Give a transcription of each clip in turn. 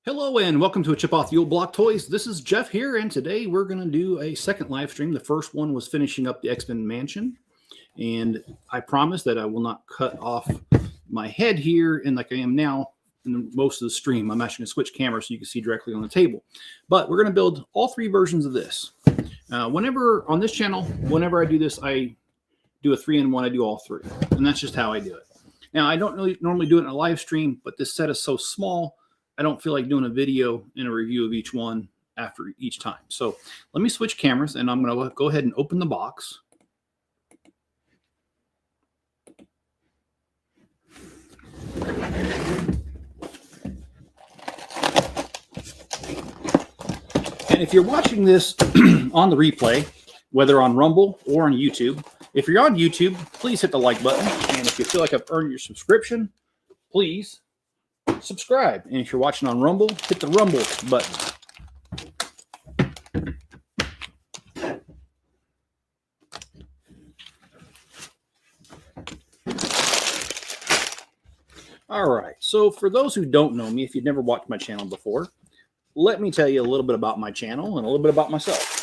Hello and welcome to a Chip Off the Old Block Toys. This is Jeff here, and today we're going to do a second live stream. The first one was finishing up the X-Men Mansion, and I promise that I will not cut off my head here and like I am now in most of the stream. I'm actually going to switch cameras so you can see directly on the table. But we're going to build all three versions of this. Whenever on this channel, whenever I do this, I do a 3-in-1. I do all three, and that's just how I do it. Now, I don't really normally do it in a live stream, but this set is so small, I don't feel like doing a video and a review of each one after each time. So let me switch cameras, and I'm going to go ahead and open the box. And if you're watching this on the replay, whether on Rumble or on YouTube, if you're on YouTube, please hit the like button. And if you feel like I've earned your subscription, please subscribe. And if you're watching on Rumble, hit the Rumble button. All right, so for those who don't know me, if you've never watched my channel before, let me tell you a little bit about my channel and a little bit about myself.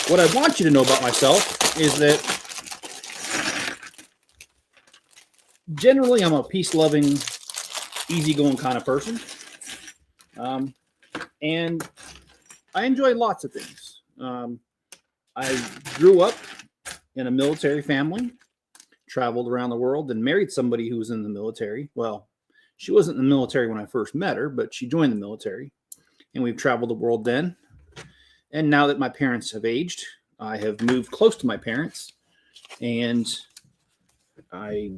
What I want you to know about myself is that generally I'm a peace-loving, easygoing kind of person. And I enjoy lots of things. I grew up in a military family, traveled around the world, and married somebody who was in the military. Well, she wasn't in the military when I first met her, but she joined the military. And we've traveled the world then. And now that my parents have aged, I have moved close to my parents. And I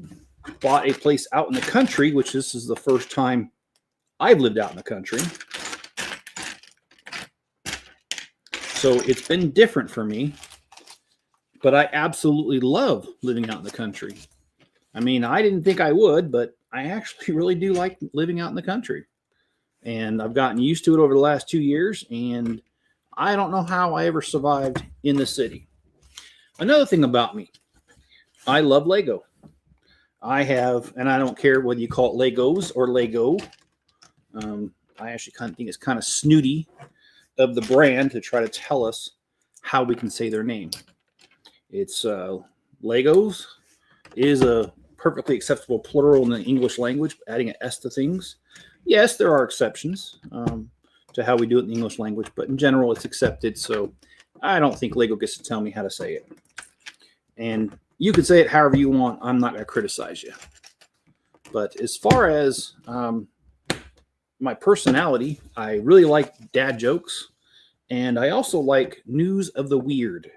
bought a place out in the country, which this is the first time I've lived out in the country. So it's been different for me, but I absolutely love living out in the country. I mean, I didn't think I would, but I actually really do like living out in the country. And I've gotten used to it over the last 2 years, and I don't know how I ever survived in the city. Another thing about me, I love Lego. I have, and I don't care whether you call it Legos or Lego. I actually kind of think it's kind of snooty of the brand to try to tell us how we can say their name. It's Legos is a perfectly acceptable plural in the English language, adding an S to things. Yes, there are exceptions to how we do it in the English language, but in general, it's accepted. So I don't think Lego gets to tell me how to say it. And you can say it however you want. I'm not going to criticize you. But as far as my personality, I really like dad jokes. And I also like news of the weird.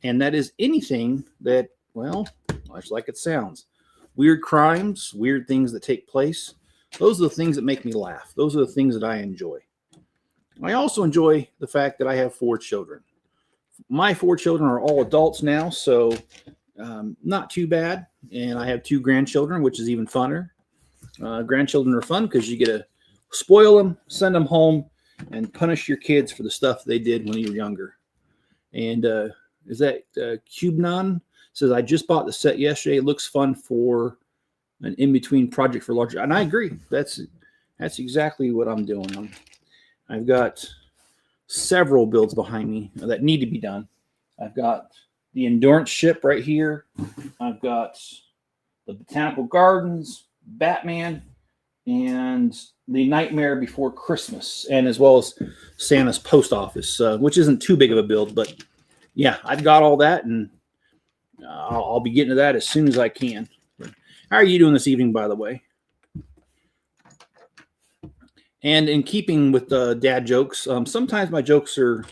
And that is anything that, well, much like it sounds. Weird crimes, weird things that take place. Those are the things that make me laugh. Those are the things that I enjoy. I also enjoy the fact that I have 4 children. My 4 children are all adults now, so not too bad. And I have 2 grandchildren, which is even funner. Grandchildren are fun because you get to spoil them, send them home, and punish your kids for the stuff they did when you were younger. And is that Cubenon says, I just bought the set yesterday. It looks fun for an in-between project for larger. And I agree. That's exactly what I'm doing. I've got several builds behind me that need to be done. I've got the Endurance ship right here. I've got the Botanical Gardens, Batman, and the Nightmare Before Christmas, and as well as Santa's Post Office, which isn't too big of a build, but yeah, I've got all that, and I'll be getting to that as soon as I can. How are you doing this evening, by the way? And in keeping with the dad jokes, sometimes my jokes are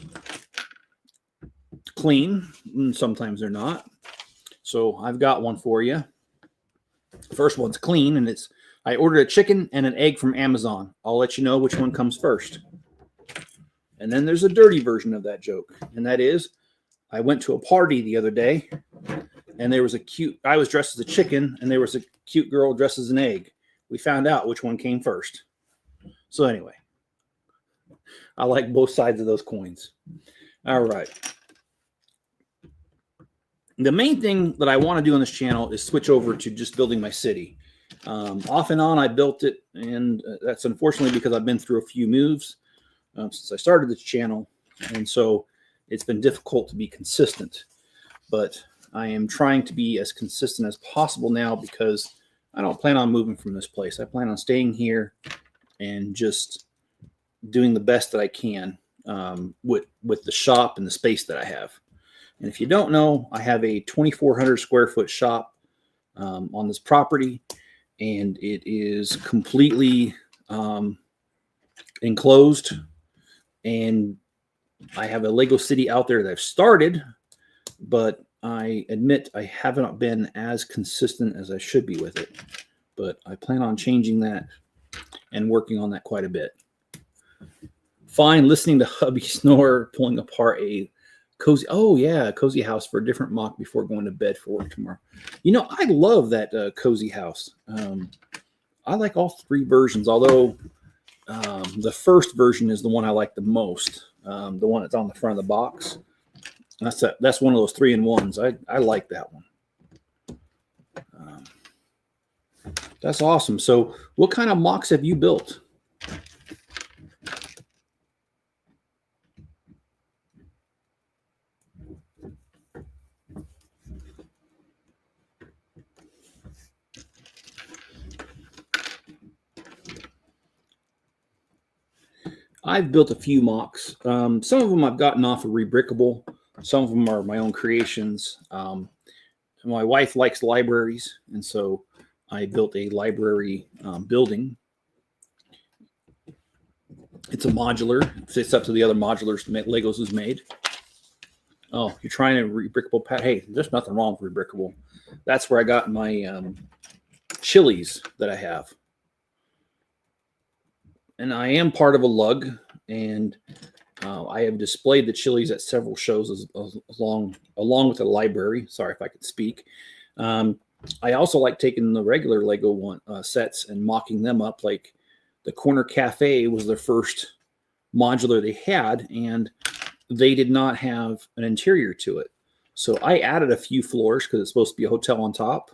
clean, and sometimes they're not. So I've got one for you. The first one's clean, and it's, I ordered a chicken and an egg from Amazon. I'll let you know which one comes first. And then there's a dirty version of that joke, and that is, I went to a party the other day, and there was I was dressed as a chicken, and there was a cute girl dressed as an egg. We found out which one came first. So anyway, I like both sides of those coins. All right. The main thing that I want to do on this channel is switch over to just building my city. Off and on, I built it, and that's unfortunately because I've been through a few moves since I started this channel, and so it's been difficult to be consistent. But I am trying to be as consistent as possible now because I don't plan on moving from this place. I plan on staying here and just doing the best that I can with the shop and the space that I have. And if you don't know, I have a 2,400 square foot shop on this property, and it is completely enclosed. And I have a Lego City out there that I've started, but I admit I haven't been as consistent as I should be with it. But I plan on changing that and working on that quite a bit. Fine, listening to hubby snore, pulling apart a cozy house for a different mock before going to bed for work tomorrow. You know, I love that cozy house. I like all three versions, although the first version is the one I like the most. The one that's on the front of the box. That's one of those 3-in-1s. I like that one. That's awesome. So what kind of mocks have you built? I've built a few mocks. Some of them I've gotten off of Rebrickable. Some of them are my own creations. My wife likes libraries, and so I built a library building. It's a modular. It's up to the other modulars Legos has made. Oh, you're trying to Rebrickable pad? Hey, there's nothing wrong with Rebrickable. That's where I got my chilies that I have. And I am part of a lug, and I have displayed the chilies at several shows along with the library. Sorry if I could speak. I also like taking the regular Lego sets and mocking them up. Like the Corner Cafe was their first modular they had, and they did not have an interior to it. So I added a few floors because it's supposed to be a hotel on top,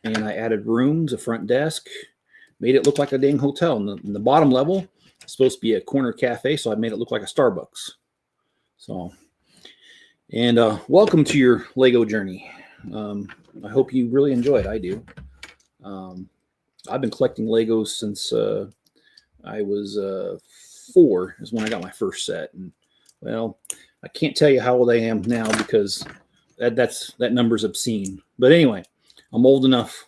and I added rooms, a front desk, made it look like a dang hotel. In the bottom level, it's supposed to be a corner cafe, so I made it look like a Starbucks. So, and welcome to your Lego journey. I hope you really enjoy it. I do. I've been collecting Legos since I was 4 is when I got my first set. And, well, I can't tell you how old I am now because that number's obscene. But anyway, I'm old enough,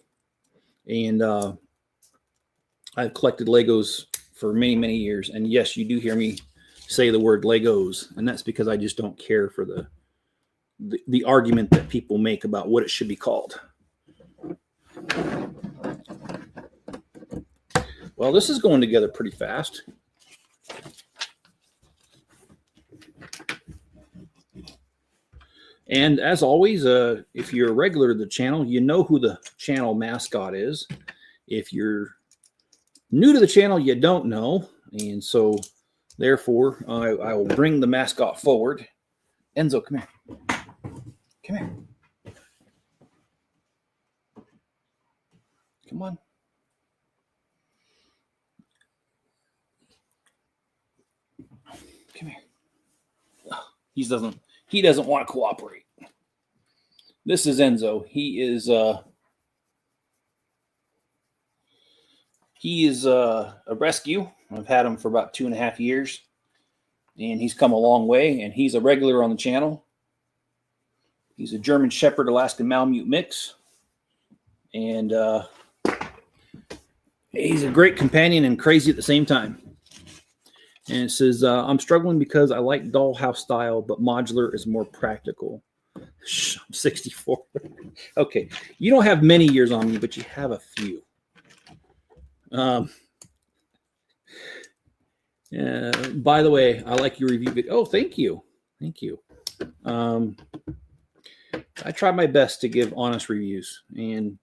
and I've collected Legos for many, many years. And yes, you do hear me say the word Legos, and that's because I just don't care for the argument that people make about what it should be called. Well, this is going together pretty fast. And as always, if you're a regular to the channel, you know who the channel mascot is. If you're new to the channel, you don't know. And so, therefore, I will bring the mascot forward. Enzo, come here. Come here. Come on. Come here. He doesn't want to cooperate. This is Enzo. He is a rescue. I've had him for about 2.5 years, and he's come a long way, and he's a regular on the channel. He's a German Shepherd Alaskan Malamute mix, and he's a great companion and crazy at the same time. And it says, I'm struggling because I like dollhouse style, but modular is more practical. I'm 64. Okay. You don't have many years on me, but you have a few. By the way, I like your review video. Oh, thank you. Thank you. I try my best to give honest reviews, and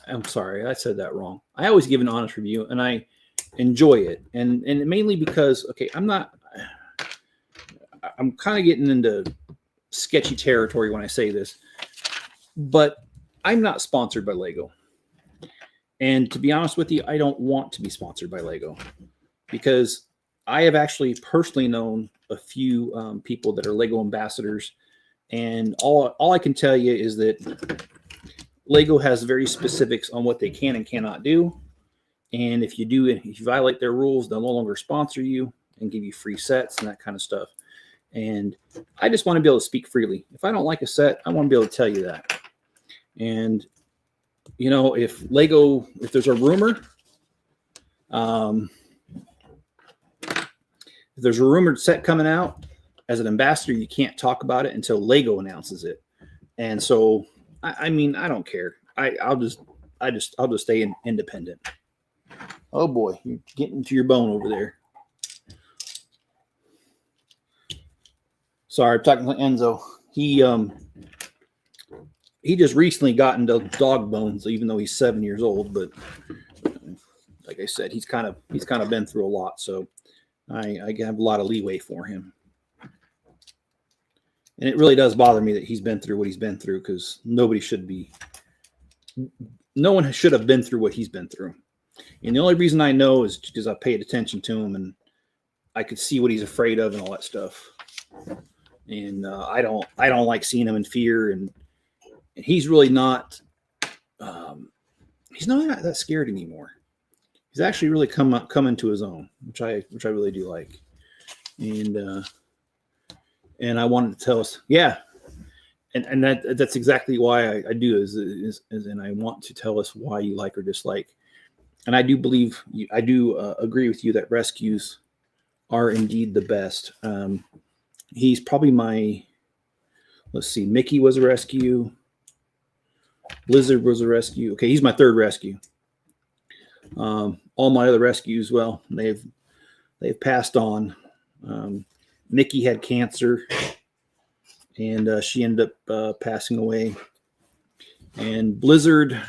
I'm sorry, I said that wrong. I always give an honest review, and I enjoy it, and mainly because, okay, I'm kind of getting into sketchy territory when I say this, but I'm not sponsored by Lego, And to be honest with you, I don't want to be sponsored by Lego because I have actually personally known a few people that are Lego ambassadors. And all I can tell you is that Lego has very specifics on what they can and cannot do. And if you violate their rules, they'll no longer sponsor you and give you free sets and that kind of stuff. And I just want to be able to speak freely. If I don't like a set, I want to be able to tell you that. And if there's a rumor, if there's a rumored set coming out, as an ambassador, you can't talk about it until Lego announces it. And so, I don't care. I'll just stay independent. Oh boy, you're getting to your bone over there. Sorry, I'm talking to Enzo. He just recently got into dog bones, even though he's 7 years old. But like I said, he's kind of been through a lot, so I have a lot of leeway for him. And it really does bother me that he's been through what he's been through, because no one should have been through what he's been through. And the only reason I know is because I paid attention to him and I could see what he's afraid of and all that stuff. And I don't like seeing him in fear. And he's really not. He's not that scared anymore. He's actually really come into his own, which I really do like. And I wanted to tell us, yeah. And that's exactly why I do is and I want to tell us why you like or dislike. And I do believe I do agree with you that rescues are indeed the best. He's probably let's see, Mickey was a rescue. Blizzard was a rescue. Okay, he's my third rescue. All my other rescues, well, they've passed on. Mickey had cancer, and she ended up passing away. And Blizzard,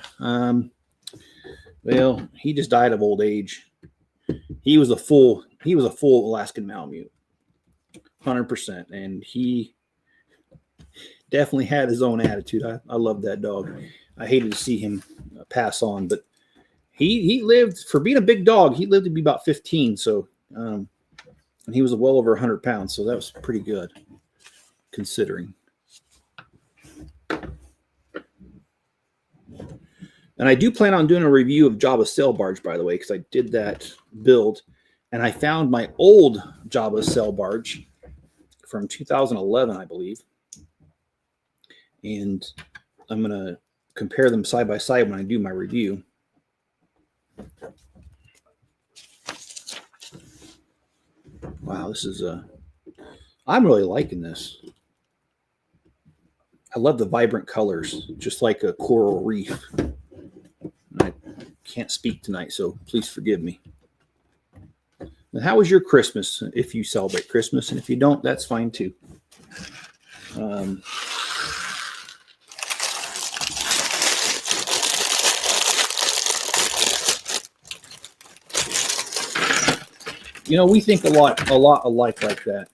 well, he just died of old age. He was a full Alaskan Malamute, 100%, and he definitely had his own attitude. I love that dog. I hated to see him pass on, but he lived, for being a big dog, he lived to be about 15. So, and he was well over 100 pounds. So that was pretty good considering. And I do plan on doing a review of Jabba's sail barge, by the way, because I did that build and I found my old Jabba sail barge from 2011, I believe. And I'm going to compare them side by side when I do my review. Wow, this is I'm really liking this. I love the vibrant colors, just like a coral reef. I can't speak tonight, so please forgive me. And how was your Christmas, if you celebrate Christmas? And if you don't, that's fine too. We think a lot alike like that.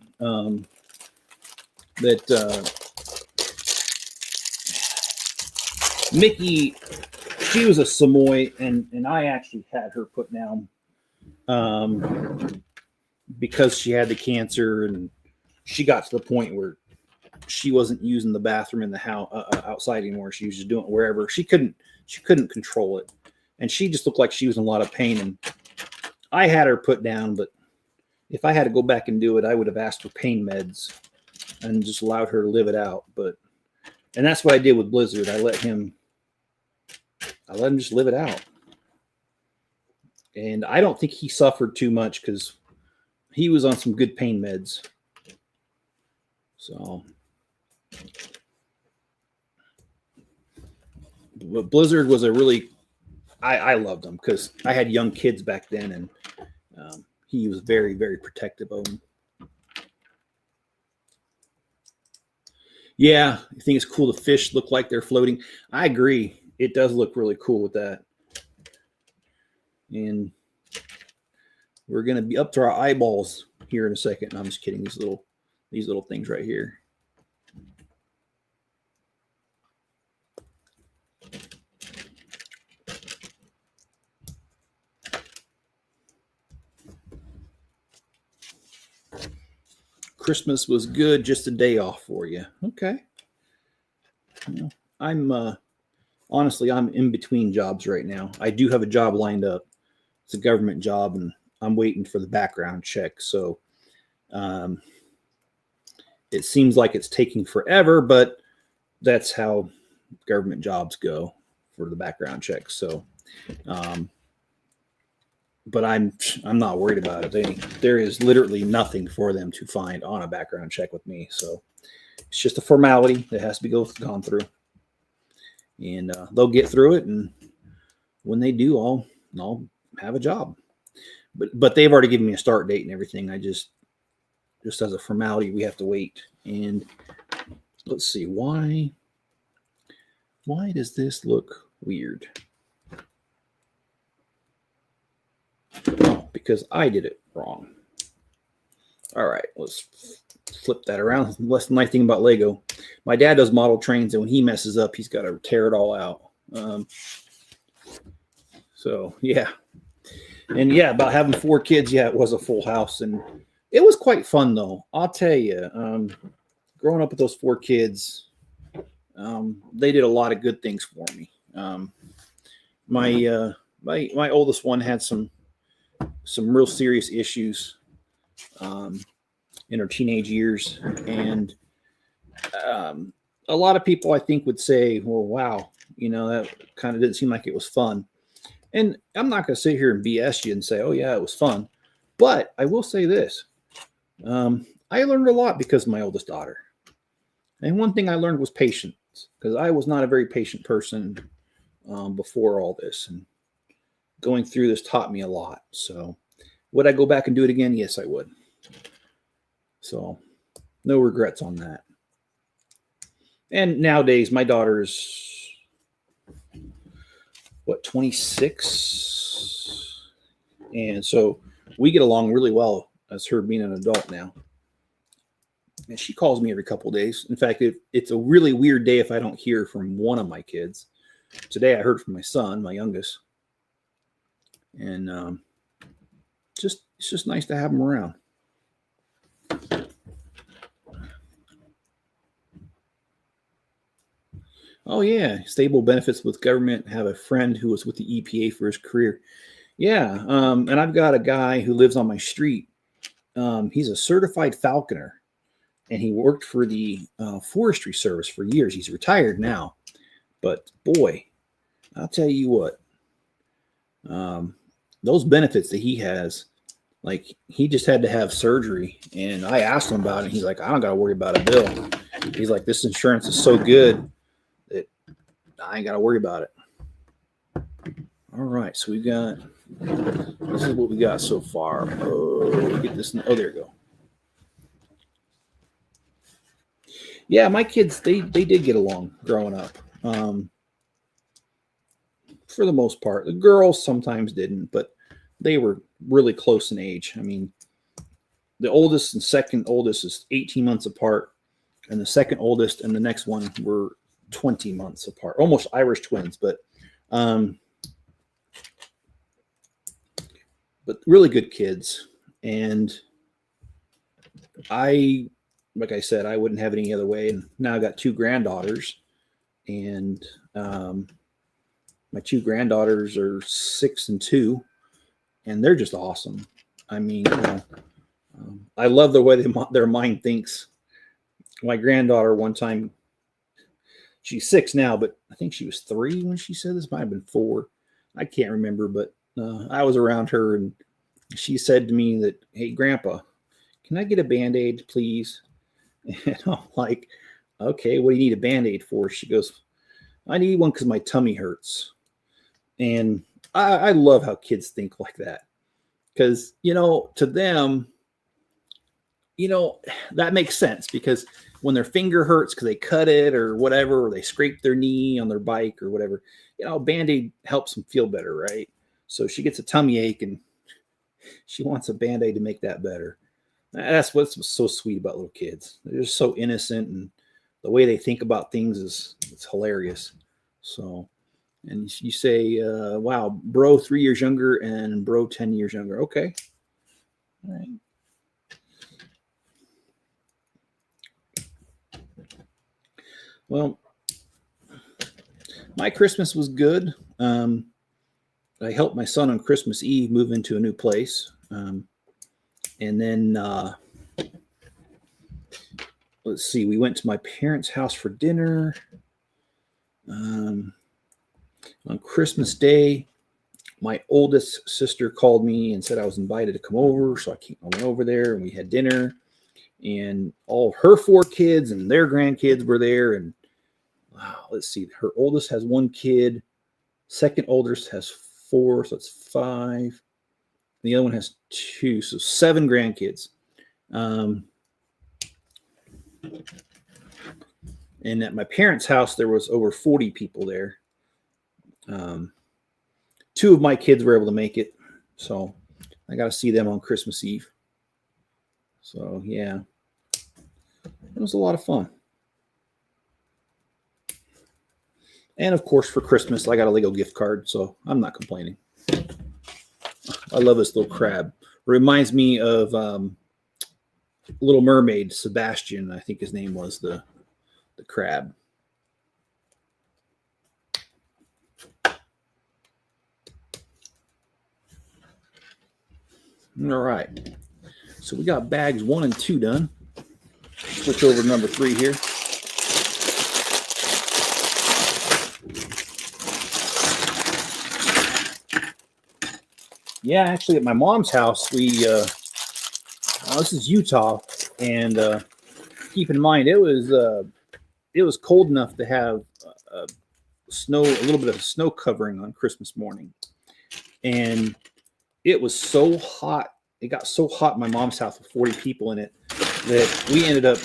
Mickey, she was a Samoy, and I actually had her put down because she had the cancer, and she got to the point where she wasn't using the bathroom in the house outside anymore. She was just doing it wherever. She couldn't control it, and she just looked like she was in a lot of pain. And I had her put down, but if I had to go back and do it, I would have asked for pain meds and just allowed her to live it out. And that's what I did with Blizzard. I let him just live it out. And I don't think he suffered too much because he was on some good pain meds. So, but Blizzard was I loved him because I had young kids back then, and he was very, very protective of them. Yeah, I think it's cool. The fish look like they're floating. I agree. It does look really cool with that. And we're going to be up to our eyeballs here in a second. I'm just kidding. These little things right here. Christmas was good, just a day off for you. Okay. You know, I'm honestly, I'm in between jobs right now. I do have a job lined up. It's a government job, and I'm waiting for the background check. So um, it seems like it's taking forever, but that's how government jobs go for the background check. So, um, but I'm not worried about it. There is literally nothing for them to find on a background check with me. So it's just a formality that has to be gone through, and they'll get through it. And when they do, I'll have a job. But they've already given me a start date and everything. I just as a formality, we have to wait. And let's see, why does this look weird? Oh, because I did it wrong. All right, let's flip that around. That's the nice thing about Lego. My dad does model trains, and when he messes up, he's got to tear it all out. So yeah. And yeah, about having 4 kids, yeah, it was a full house. And it was quite fun, though. I'll tell you, growing up with those 4 kids, they did a lot of good things for me. My oldest one had some real serious issues in her teenage years. And a lot of people, I think, would say, well, wow, that kind of didn't seem like it was fun. And I'm not going to sit here and BS you and say, oh, yeah, it was fun. But I will say this. I learned a lot because of my oldest daughter. And one thing I learned was patience, because I was not a very patient person before all this. And going through this taught me a lot. So would I go back and do it again? Yes, I would. So no regrets on that. And nowadays, my daughter's 26, and so we get along really well as her being an adult now. And she calls me every couple of days. In fact, it's a really weird day if I don't hear from one of my kids. Today I heard from my son, my youngest, and it's just nice to have him around. Oh yeah, stable benefits with government. Have a friend who was with the EPA for his career. Yeah, and I've got a guy who lives on my street. He's a certified falconer, and he worked for the Forestry Service for years. He's retired now, but boy, I'll tell you what, those benefits that he has, like he just had to have surgery, and I asked him about it. And he's like, I don't got to worry about a bill. He's like, this insurance is so good that I ain't got to worry about it. All right, so this is what we got so far. Oh, get this. Oh, there you go. Yeah, my kids, they did get along growing up. For the most part, the girls sometimes didn't, but they were really close in age. I mean, the oldest and second oldest is 18 months apart, and the second oldest and the next one were 20 months apart, almost Irish twins, but really good kids. And like I said, I wouldn't have it any other way. And now I've got 2 granddaughters, and my 2 granddaughters are 6 and 2, and they're just awesome. I mean, I love the way their mind thinks. My granddaughter, one time, she's 6 now, but I think she was 3 when she said this. Might have been 4. I can't remember, but I was around her, and she said to me that, hey, Grandpa, can I get a Band-Aid, please? And I'm like, okay, what do you need a Band-Aid for? She goes, I need one because my tummy hurts. And I love how kids think like that. Because, to them, that makes sense, because when their finger hurts because they cut it or whatever, or they scrape their knee on their bike or whatever, Band-Aid helps them feel better, right? So she gets a tummy ache and she wants a Band-Aid to make that better. That's what's so sweet about little kids. They're just so innocent, and the way they think about things it's hilarious. So, and you say, wow, bro 3 years younger and bro 10 years younger. Okay. All right. Well, my Christmas was good. I helped my son on Christmas Eve move into a new place. And then, let's see, we went to my parents' house for dinner. On Christmas Day, my oldest sister called me and said I was invited to come over. So I went over there and we had dinner. And all of her 4 kids and their grandkids were there. And wow, let's see, her oldest has 1 kid. Second oldest has 4, so it's 5. The other one has 2, so 7 grandkids. And at my parents' house, there was over 40 people there. 2 of my kids were able to make it, so I got to see them on Christmas Eve. So yeah, it was a lot of fun. And of course, for Christmas, I got a Lego gift card, so I'm not complaining. I love this little crab. Reminds me of Little Mermaid, Sebastian, I think his name was, the crab. All right. So we got bags 1 and 2 done. Switch over to number 3 here. Yeah, actually, at my mom's house, we this is Utah, and keep in mind it was cold enough to have a little bit of snow covering on Christmas morning, and it was so hot. It got so hot in my mom's house with 40 people in it that we ended up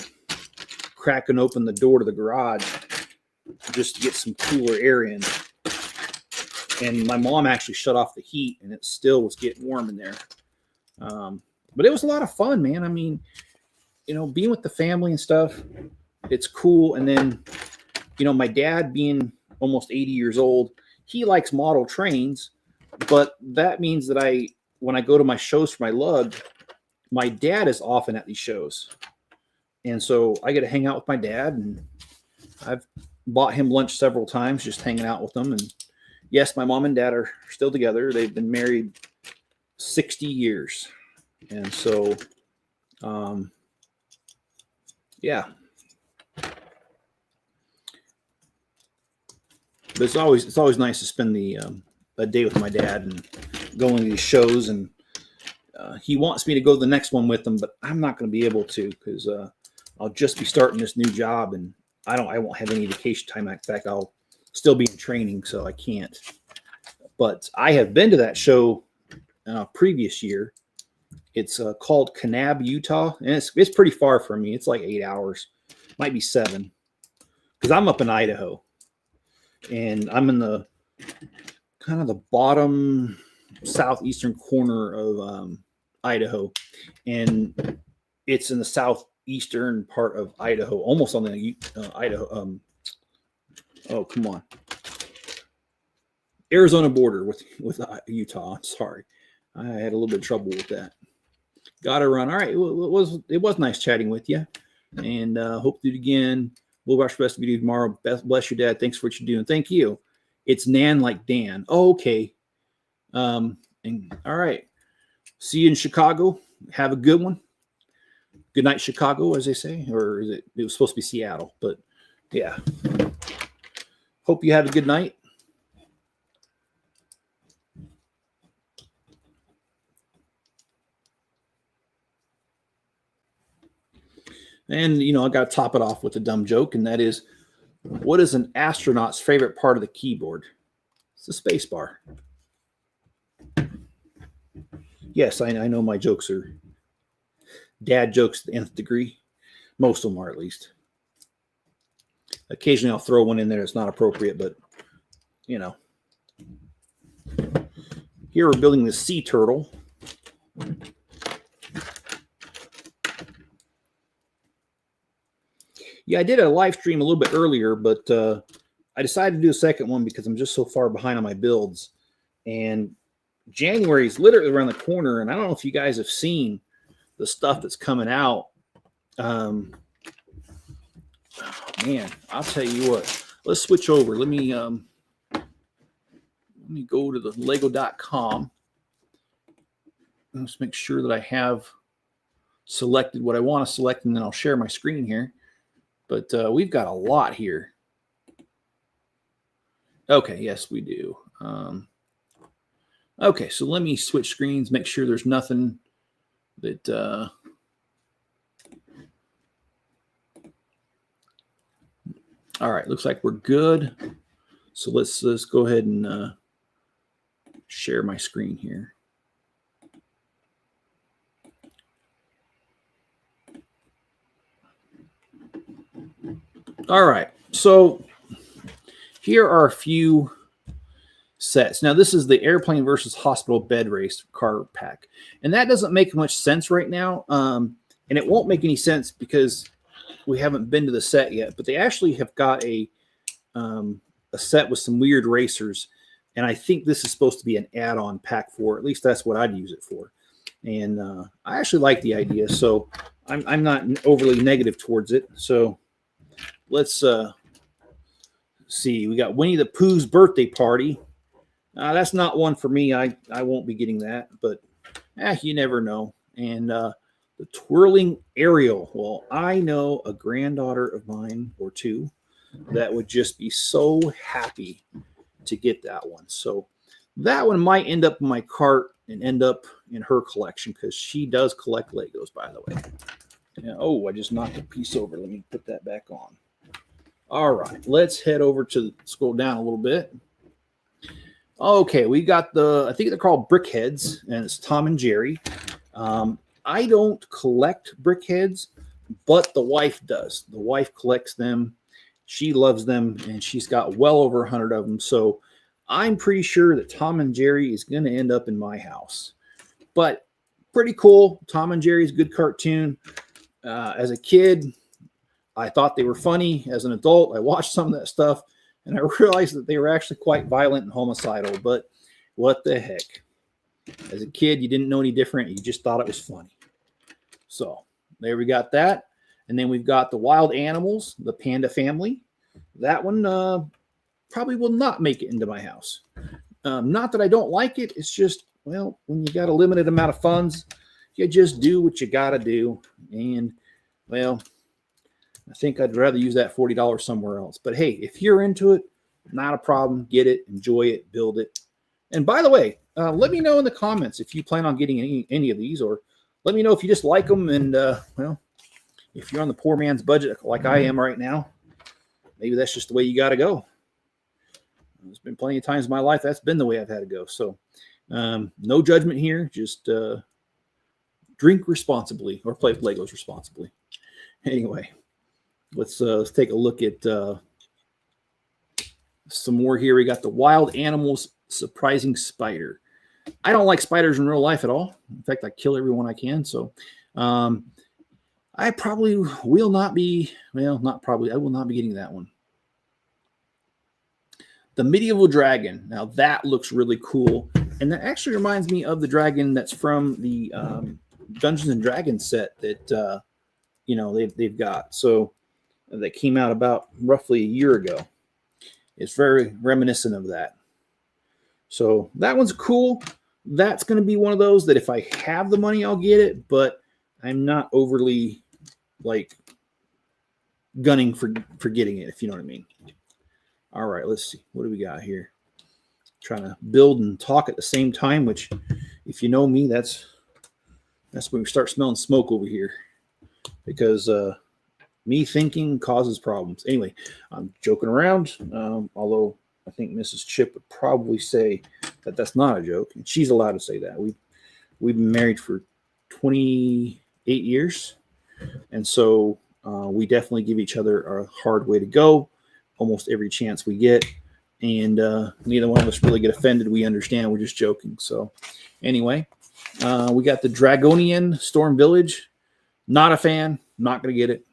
cracking open the door to the garage just to get some cooler air in. And my mom actually shut off the heat, and it still was getting warm in there. But it was a lot of fun, man. I mean, being with the family and stuff, it's cool. And then, my dad being almost 80 years old, he likes model trains, but that means that when I go to my shows for my lug, my dad is often at these shows. And so I get to hang out with my dad, and I've bought him lunch several times, just hanging out with him. And yes, my mom and dad are still together. They've been married 60 years. And so, yeah. But it's always nice to spend a day with my dad and going to these shows. And he wants me to go to the next one with him, but I'm not going to be able to because I'll just be starting this new job, and I won't have any vacation time. In fact, I'll still be in training, so I can't. But I have been to that show previous year. It's called Kanab, Utah, and it's pretty far from me. It's like 8 hours, might be 7, because I'm up in Idaho, and I'm in the kind of the bottom southeastern corner of Idaho, and it's in the southeastern part of Idaho, almost on the Idaho. Oh, come on. Arizona border with Utah. Sorry. I had a little bit of trouble with that. Got to run. All right. It was nice chatting with you, and hope to do it again. We'll watch the rest of the video tomorrow. Bless your dad. Thanks for what you're doing. Thank you. It's Nan like Dan. Oh, okay. And all right. See you in Chicago. Have a good one. Good night, Chicago, as they say. Or it was supposed to be Seattle, but yeah. Hope you have a good night. And, I got to top it off with a dumb joke, and that is, what is an astronaut's favorite part of the keyboard? It's the space bar. Yes, I know my jokes are dad jokes to the nth degree. Most of them are, at least. Occasionally I'll throw one in there that's not appropriate, but, Here we're building the sea turtle. Yeah, I did a live stream a little bit earlier, but I decided to do a second one because I'm just so far behind on my builds. And January is literally around the corner, and I don't know if you guys have seen the stuff that's coming out. Oh, man, I'll tell you what. Let's switch over. Let me go to the lego.com. Let's make sure that I have selected what I want to select, and then I'll share my screen here. But we've got a lot here. Okay, yes, we do. Okay, so let me switch screens, make sure there's nothing that all right, looks like we're good. So let's go ahead and share my screen here. All right, so here are a few sets. Now, this is the airplane versus hospital bed race card pack, and that doesn't make much sense right now, and it won't make any sense because we haven't been to the set yet. But they actually have got a set with some weird racers, and I think this is supposed to be an add-on pack for. At least that's what I'd use it for, and I actually like the idea, so I'm not overly negative towards it. So let's see. We got Winnie the Pooh's birthday party. That's not one for me. I won't be getting that, but you never know. And the twirling aerial. Well, I know a granddaughter of mine or two that would just be so happy to get that one. So that one might end up in my cart and end up in her collection because she does collect Legos, by the way. Yeah, oh, I just knocked a piece over. Let me put that back on. All right, let's head over to scroll down a little bit. Okay, we got I think they're called Brickheads, and it's Tom and Jerry. I don't collect Brickheads, but the wife does. The wife collects them. She loves them, and she's got well over 100 of them. So I'm pretty sure that Tom and Jerry is going to end up in my house. But pretty cool. Tom and Jerry's a good cartoon. As a kid, I thought they were funny. As an adult, I watched some of that stuff, and I realized that they were actually quite violent and homicidal. But what the heck? As a kid, you didn't know any different. You just thought it was funny. So there we got that. And then we've got the wild animals, the panda family. That one probably will not make it into my house. Not that I don't like it. It's just, well, when you got a limited amount of funds, you just do what you got to do. And, well, I think I'd rather use that $40 somewhere else. But, hey, if you're into it, not a problem. Get it, enjoy it, build it. And, by the way, let me know in the comments if you plan on getting any of these, or let me know if you just like them. And, well, if you're on the poor man's budget like I am right now, maybe that's just the way you got to go. There's been plenty of times in my life that's been the way I've had to go. So no judgment here. Just drink responsibly or play with Legos responsibly. Anyway, let's take a look at some more here. We got the Wild Animals Surprising Spider. I don't like spiders in real life at all. In fact, I kill everyone I can. So I probably will not be, well, not probably, I will not be getting that one. The Medieval Dragon. Now that looks really cool. And that actually reminds me of the dragon that's from the Dungeons and Dragons set that, you know, they've got. So that came out about roughly a year ago. It's very reminiscent of that. So that one's cool. That's going to be one of those that if I have the money, I'll get it. But I'm not overly, like, gunning for getting it, if you know what I mean. All right, let's see. What do we got here? Trying to build and talk at the same time, which, if you know me, that's when we start smelling smoke over here. Because me thinking causes problems. Anyway, I'm joking around, although I think Mrs. Chip would probably say that that's not a joke, and she's allowed to say that. We've been married for 28 years, and so we definitely give each other a hard way to go almost every chance we get, and neither one of us really get offended. We understand we're just joking. So anyway, we got the Dragonian Storm Village. Not a fan. Not going to get it.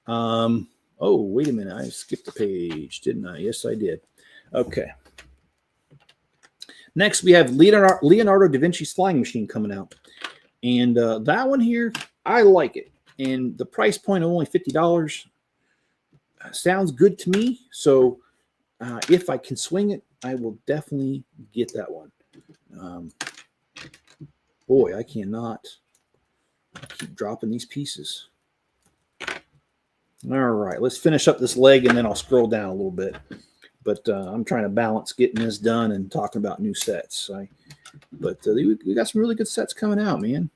Oh, wait a minute. I skipped the page, didn't I? Yes, I did. Okay. Next, we have Leonardo da Vinci's Flying Machine coming out. And that one here, I like it. And the price point of only $50, sounds good to me. So if I can swing it, I will definitely get that one. Boy, I cannot keep dropping these pieces. All right, let's finish up this leg and then I'll scroll down a little bit. But I'm trying to balance getting this done and talking about new sets. But we got some really good sets coming out, man.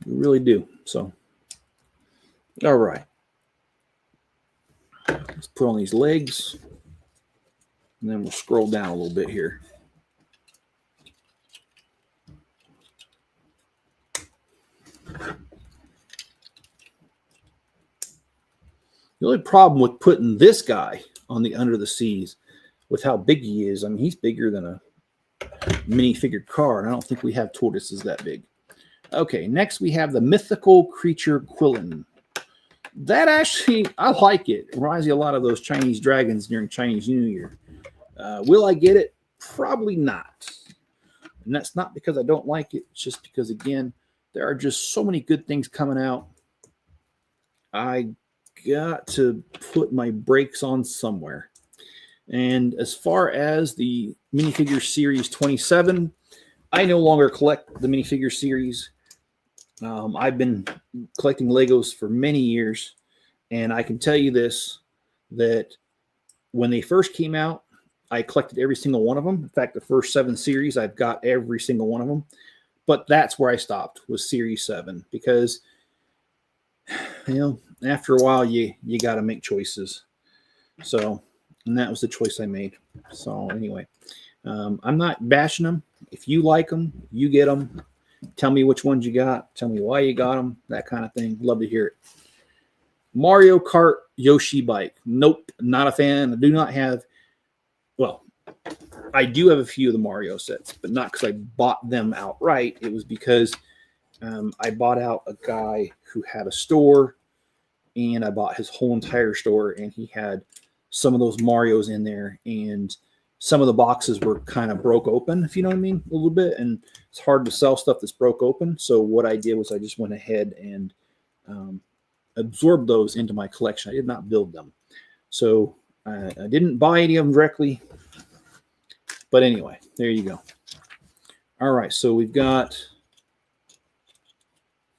We really do. So, all right. Let's put on these legs. And then we'll scroll down a little bit here. The only problem with putting this guy on the Under the Seas with how big he is, I mean, he's bigger than a minifigured car, and I don't think we have tortoises that big. Okay, next we have the mythical creature Quillin. That actually, I like it. It reminds me a lot of those Chinese dragons during Chinese New Year. Will I get it? Probably not. And that's not because I don't like it. It's just because, again, there are just so many good things coming out. I got to put my brakes on somewhere. And as far as the minifigure series 27, I no longer collect the minifigure series. I've been collecting Legos for many years, and I can tell you this, that when they first came out, I collected every single one of them. In fact, the first 7 series, I've got every single one of them. But that's where I stopped, was Series 7, because, you know, after a while, you got to make choices. So, and that was the choice I made. So anyway, I'm not bashing them. If you like them, you get them. Tell me which ones you got. Tell me why you got them. That kind of thing. Love to hear it. Mario Kart Yoshi bike. Nope, not a fan. I do not have. Well, I do have a few of the Mario sets, but not because I bought them outright. It was because I bought out a guy who had a store, and I bought his whole entire store, and he had some of those Marios in there, and some of the boxes were kind of broke open, if you know what I mean, a little bit, and it's hard to sell stuff that's broke open. So what I did was I just went ahead and absorbed those into my collection. I did not build them. So I didn't buy any of them directly. But anyway, there you go. All right, so we've got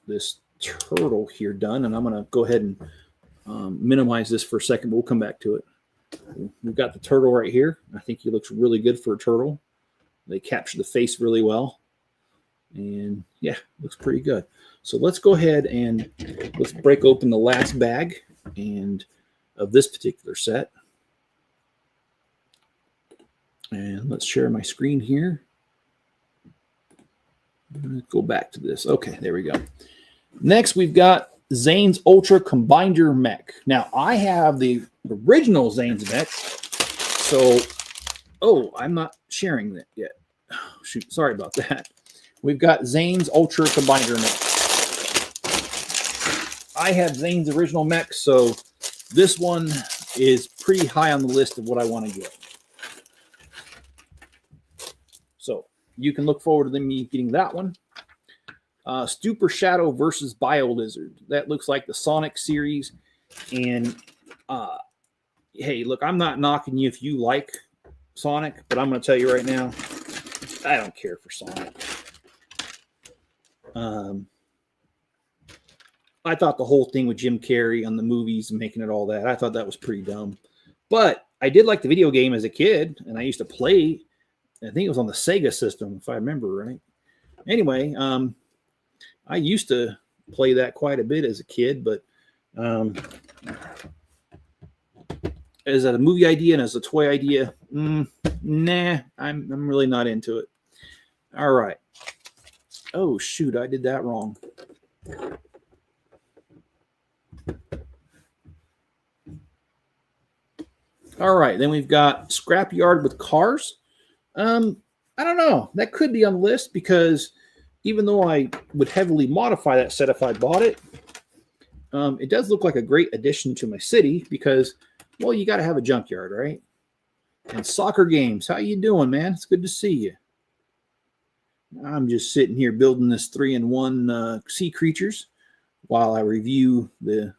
this turtle here done, and I'm going to go ahead and minimize this for a second, but we'll come back to it. We've got the turtle right here. I think he looks really good for a turtle. They capture the face really well. And yeah, looks pretty good. So let's go ahead and let's break open the last bag and of this particular set. And let's share my screen here. Go back to this. Okay, there we go. Next, we've got Zane's Ultra Combiner Mech. Now, I have the original Zane's Mech. So, I'm not sharing that yet. Oh, shoot, sorry about that. We've got Zane's Ultra Combiner Mech. I have Zane's original mech, so this one is pretty high on the list of what I want to get. So you can look forward to me getting that one. Stupor Shadow versus Bio Lizard. That looks like the Sonic series. And hey, look, I'm not knocking you if you like Sonic, but I'm going to tell you right now, I don't care for Sonic. I thought the whole thing with Jim Carrey on the movies and making it all that, I thought that was pretty dumb. But I did like the video game as a kid, and I used to play. I think it was on the Sega system, if I remember right. Anyway, I used to play that quite a bit as a kid, but as a movie idea and as a toy idea, nah, I'm really not into it. All right. Oh, shoot, I did that wrong. All right, then we've got Scrapyard with Cars. I don't know. That could be on the list because even though I would heavily modify that set if I bought it, it does look like a great addition to my city because, well, you got to have a junkyard, right? And Soccer Games, how you doing, man? It's good to see you. I'm just sitting here building this 3-in-1 sea creatures while I review the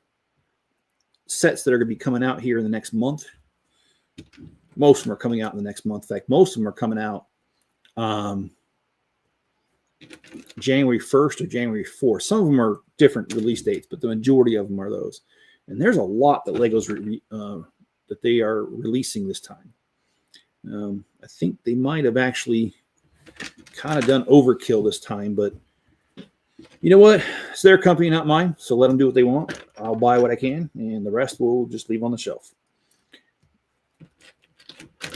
sets that are going to be coming out here in the next month. Most of them are coming out in the next month. In fact, most of them are coming out January 1st or January 4th. Some of them are different release dates, but the majority of them are those. And there's a lot that Lego's that they are releasing this time. I think they might have actually kind of done overkill this time, but you know what? It's their company, not mine. So let them do what they want. I'll buy what I can, and the rest we'll just leave on the shelf.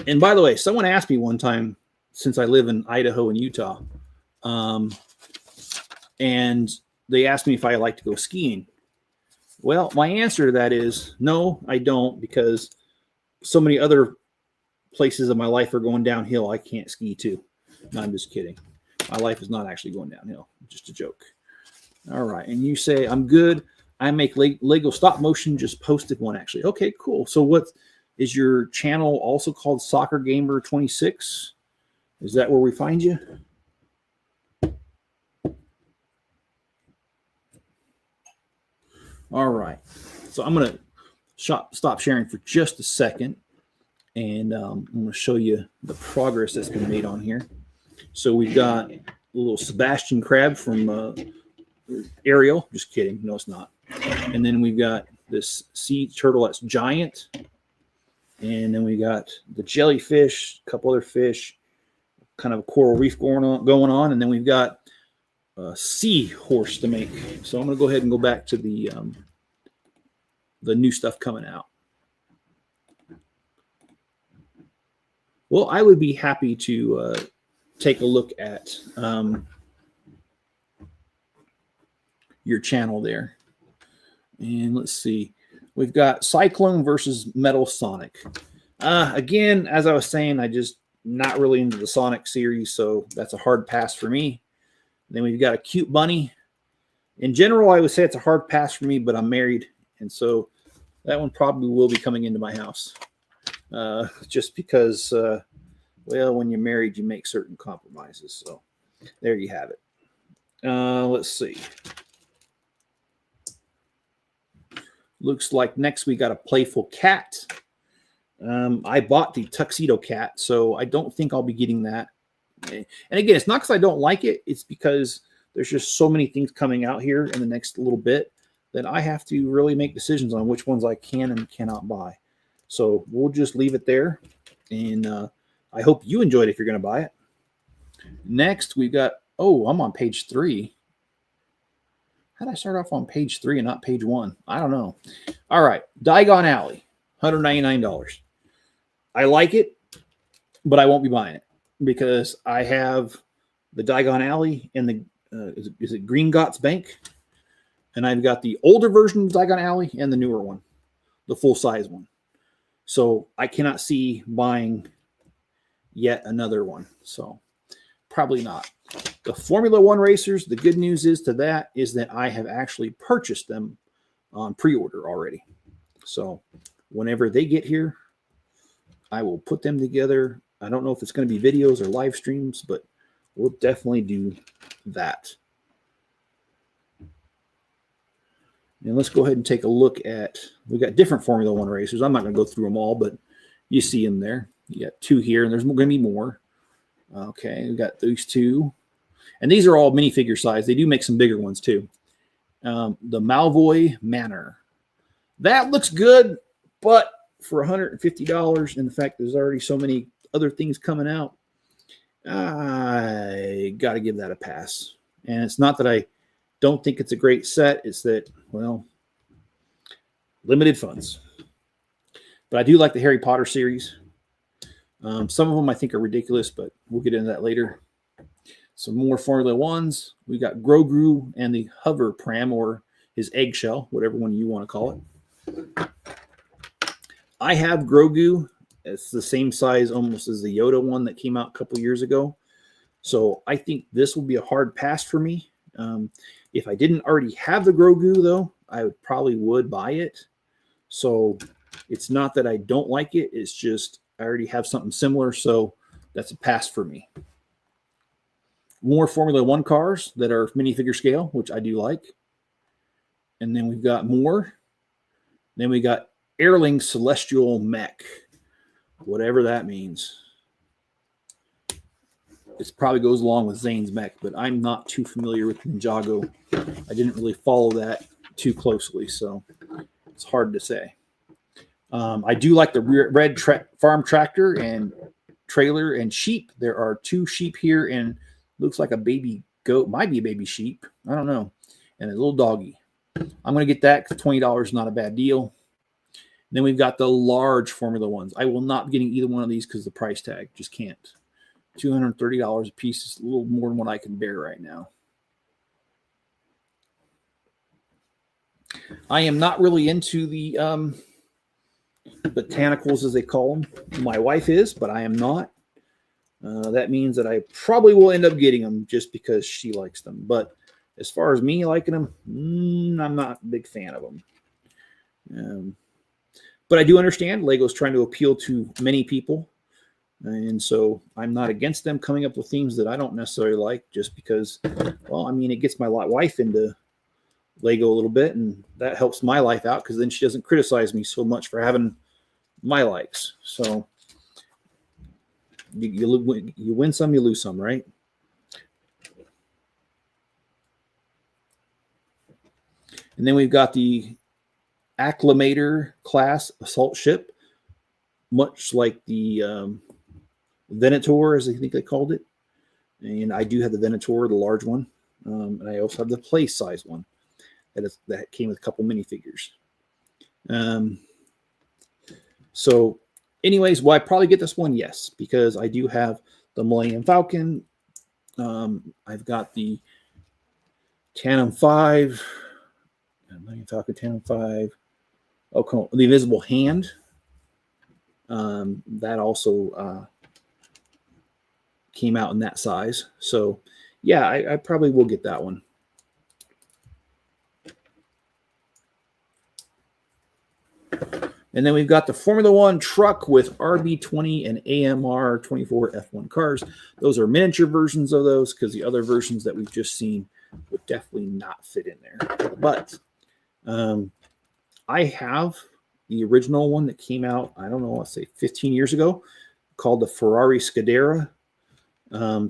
And by the way, someone asked me one time, since I live in Idaho and Utah, and they asked me if I like to go skiing. Well, my answer to that is no, I don't, because so many other places of my life are going downhill. I can't ski too. No, I'm just kidding. My life is not actually going downhill. Just a joke. All right. And you say, I'm good. I make Lego stop motion. Just posted one, actually. Okay, cool. So what is your channel also called Soccer Gamer 26? Is that where we find you? All right. So I'm going to stop sharing for just a second. And I'm going to show you the progress that's been made on here. So we've got a little Sebastian Crab from Ariel. Just kidding. No, it's not. And then we've got this sea turtle that's giant. And then we got the jellyfish, a couple other fish, kind of a coral reef going on. And then we've got a sea horse to make. So I'm going to go ahead and go back to the new stuff coming out. Well, I would be happy to take a look at your channel there. And let's see. We've got Cyclone versus Metal Sonic. Again, as I was saying, I just not really into the Sonic series, so that's a hard pass for me. Then we've got a Cute Bunny. In general, I would say it's a hard pass for me, but I'm married, and so that one probably will be coming into my house. Just because, well, when you're married, you make certain compromises. So there you have it. Let's see. Looks like next we got a Playful Cat. I bought the Tuxedo Cat, so I don't think I'll be getting that. And again, it's not because I don't like it. It's because there's just so many things coming out here in the next little bit that I have to really make decisions on which ones I can and cannot buy. So we'll just leave it there. And I hope you enjoyed it if you're going to buy it. Next, we got, oh, I'm on page 3. How did I start off on page 3 and not page 1? I don't know. All right. Diagon Alley, $199. I like it, but I won't be buying it because I have the Diagon Alley and the, is it Green Gots Bank? And I've got the older version of Diagon Alley and the newer one, the full-size one. So I cannot see buying yet another one. So probably not. The Formula One racers, the good news is that I have actually purchased them on pre-order already. So whenever they get here, I will put them together. I don't know if it's going to be videos or live streams, but we'll definitely do that. And let's go ahead and take a look at, we've got different Formula One racers. I'm not going to go through them all, but you see them there. You got 2 here, and there's going to be more. Okay, we've got these 2. And these are all minifigure size. They do make some bigger ones, too. The Malvoy Manor. That looks good, but for $150, and the fact there's already so many other things coming out, I got to give that a pass. And it's not that I don't think it's a great set. It's that, well, limited funds. But I do like the Harry Potter series. Some of them I think are ridiculous, but we'll get into that later. Some more Formula Ones. We got Grogu and the Hover Pram, or his eggshell, whatever one you want to call it. I have Grogu. It's the same size almost as the Yoda one that came out a couple years ago. So I think this will be a hard pass for me. If I didn't already have the Grogu, though, I probably would buy it. So it's not that I don't like it. It's just I already have something similar, so that's a pass for me. more Formula One cars that are minifigure scale, which I do like. And then we've got more. Then we got Airling Celestial Mech, whatever that means. It probably goes along with Zane's mech, but I'm not too familiar with Ninjago. I didn't really follow that too closely, so it's hard to say. I do like the red farm tractor and trailer and sheep. There are 2 sheep here, and looks like a baby goat. Might be a baby sheep. I don't know. And a little doggy. I'm going to get that because $20 is not a bad deal. Then we've got the large Formula Ones. I will not be getting either one of these because the price tag. Just can't. $230 a piece is a little more than what I can bear right now. I am not really into the botanicals, as they call them. My wife is, but I am not. That means that I probably will end up getting them just because she likes them. But as far as me liking them, I'm not a big fan of them. But I do understand Lego's trying to appeal to many people. And so I'm not against them coming up with themes that I don't necessarily like just because, well, I mean, it gets my wife into Lego a little bit, and that helps my life out because then she doesn't criticize me so much for having my likes. So you win some, you lose some, right? And then we've got the Acclimator class assault ship, much like the Venator, as I think they called it. And I do have the Venator, the large one. And I also have the play size one that came with a couple minifigures. So anyways, will I probably get this one? Yes, because I do have the Millennium Falcon. I've got the Tandem 5. Millennium Falcon, Tandem 5. Oh, cool. The Invisible Hand. That also came out in that size. So, yeah, I probably will get that one. And then we've got the Formula One truck with RB20 and AMR 24 F1 cars. Those are miniature versions of those because the other versions that we've just seen would definitely not fit in there. But I have the original one that came out, I don't know, let's say 15 years ago, called the Ferrari Scudera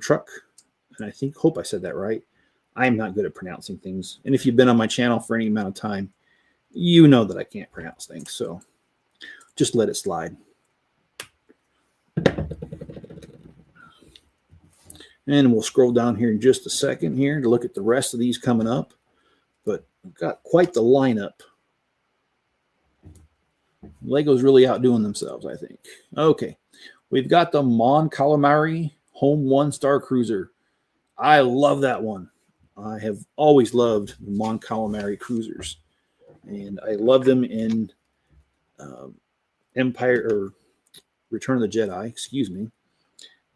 truck. And I hope I said that right. I'm not good at pronouncing things. And if you've been on my channel for any amount of time, you know that I can't pronounce things. So just let it slide. And we'll scroll down here in just a second here to look at the rest of these coming up. But we've got quite the lineup. Lego's really outdoing themselves, I think. Okay. We've got the Mon Calamari Home 1-Star Cruiser. I love that one. I have always loved the Mon Calamari cruisers. And I love them in Empire or Return of the Jedi, excuse me.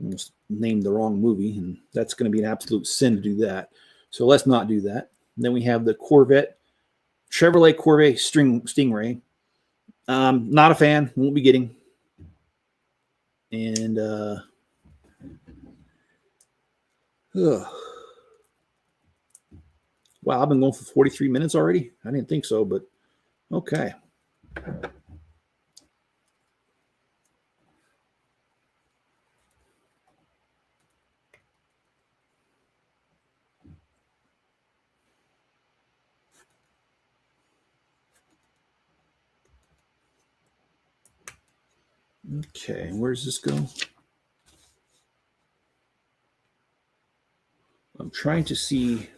I almost named the wrong movie, and that's going to be an absolute sin to do that. So let's not do that. And then we have the Chevrolet Corvette Stingray. Not a fan, won't be getting. And wow, I've been going for 43 minutes already. I didn't think so, but okay. Okay, where does this go? I'm trying to see.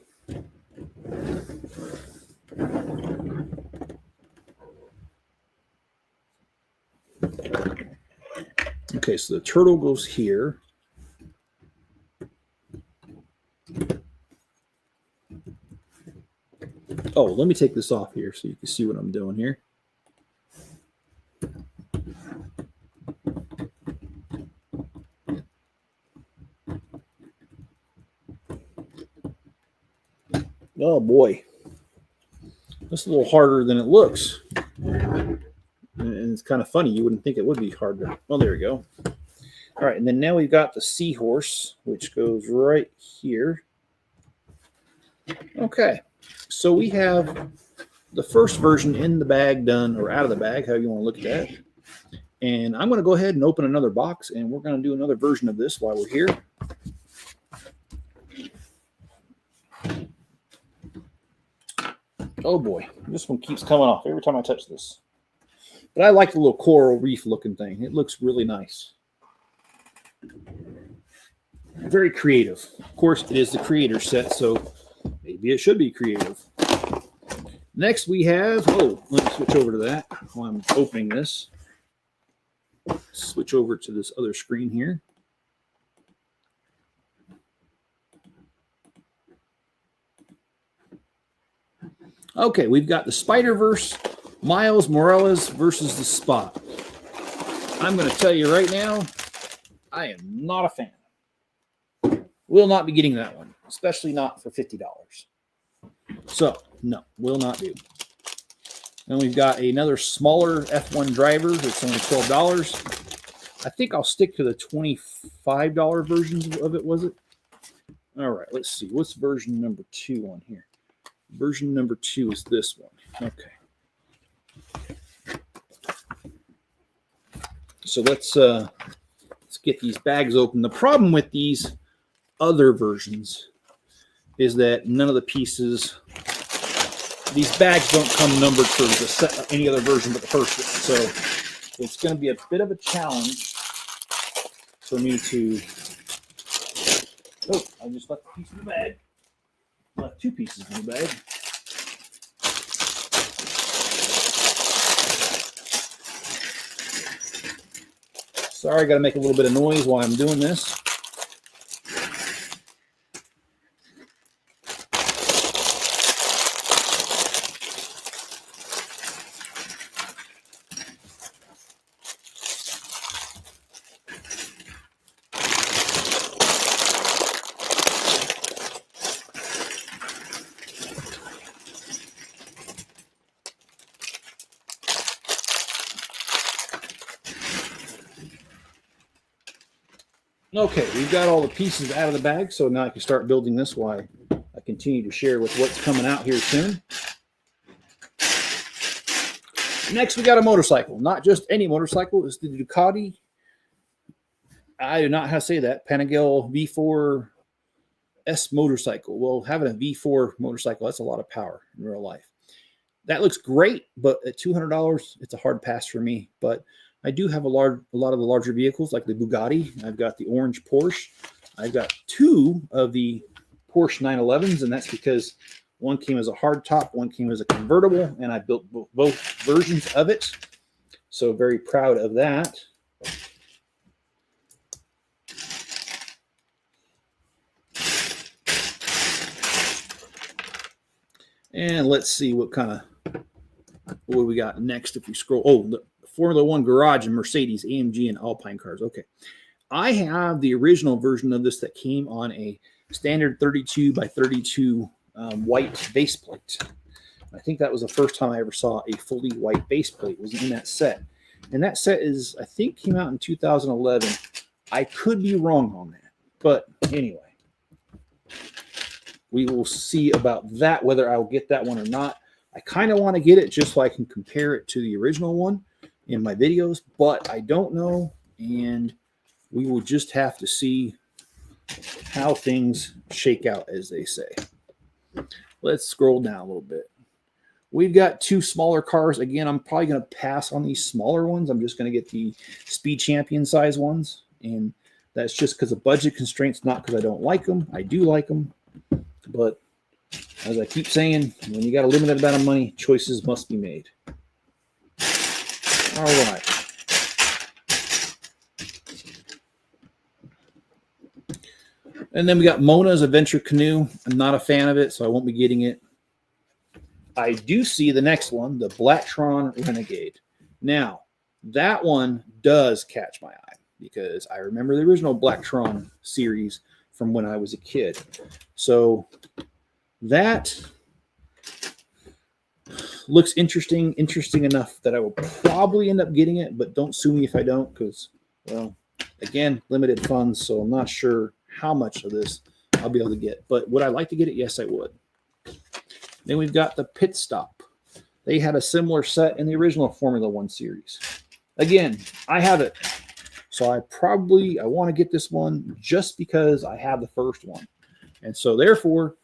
Okay, so the turtle goes here. Oh, let me take this off here so you can see what I'm doing here. Oh boy, that's a little harder than it looks. And it's kind of funny. You wouldn't think it would be harder. Well, there we go. All right, and then now we've got the seahorse, which goes right here. Okay, so we have the first version in the bag done, or out of the bag, however you want to look at that. And I'm going to go ahead and open another box, and we're going to do another version of this while we're here. Oh boy, this one keeps coming off every time I touch this. But I like the little coral reef looking thing. It looks really nice. Very creative. Of course, it is the creator set, so maybe it should be creative. Next we have, let me switch over to that while I'm opening this. Switch over to this other screen here. Okay, we've got the Spider-Verse, Miles Morales versus the Spot. I'm going to tell you right now, I am not a fan. Will not be getting that one, especially not for $50. So, no, will not do. Then we've got another smaller F1 driver. It's only $12. I think I'll stick to the $25 versions of it, was it? All right, let's see. What's version number 2 on here? Version number 2 is this one. Okay. So let's get these bags open. The problem with these other versions is that none of the pieces, these bags don't come numbered for any other version but the first one. So it's going to be a bit of a challenge for me to... Oh, I just left a piece in the bag. Left 2 pieces in the bag. Sorry, I got to make a little bit of noise while I'm doing this. Okay, we've got all the pieces out of the bag, so now I can start building this while I continue to share with what's coming out here soon. Next, we got a motorcycle. Not just any motorcycle. It's the Ducati. I do not know how to say that. Panigale V4 S motorcycle. Well, having a V4 motorcycle, that's a lot of power in real life. That looks great, but at $200, it's a hard pass for me. But I do have a lot of the larger vehicles, like the Bugatti. I've got the orange Porsche. I've got 2 of the Porsche 911s, and that's because one came as a hardtop, one came as a convertible, and I built both versions of it. So very proud of that. And let's see what we got next if we scroll. Oh, the Formula One Garage and Mercedes, AMG, and Alpine cars. Okay. I have the original version of this that came on a standard 32 by 32 white base plate. I think that was the first time I ever saw a fully white base plate. It was in that set. And that set is, I think, came out in 2011. I could be wrong on that. But anyway, we will see about that, whether I'll get that one or not. I kind of want to get it just so I can compare it to the original one in my videos, but I don't know, and we will just have to see how things shake out, as they say. Let's scroll down a little bit. We've got 2 smaller cars. Again, I'm probably going to pass on these smaller ones. I'm just going to get the Speed Champion size ones, and that's just because of budget constraints, not because I don't like them. I do like them, but as I keep saying, when you got a limited amount of money, choices must be made. All right. And then we got Mona's Adventure Canoe. I'm not a fan of it, so I won't be getting it. I do see the next one, the Blacktron Renegade. Now, that one does catch my eye because I remember the original Blacktron series from when I was a kid. So that looks interesting enough that I will probably end up getting it, but don't sue me if I don't, because, well, Again, limited funds, so I'm not sure how much of this I'll be able to get. But would I like to get it? Yes, I would. Then we've got the Pit Stop. They had a similar set in the original Formula One series. Again, I have it. So I want to get this one just because I have the first one. And so therefore,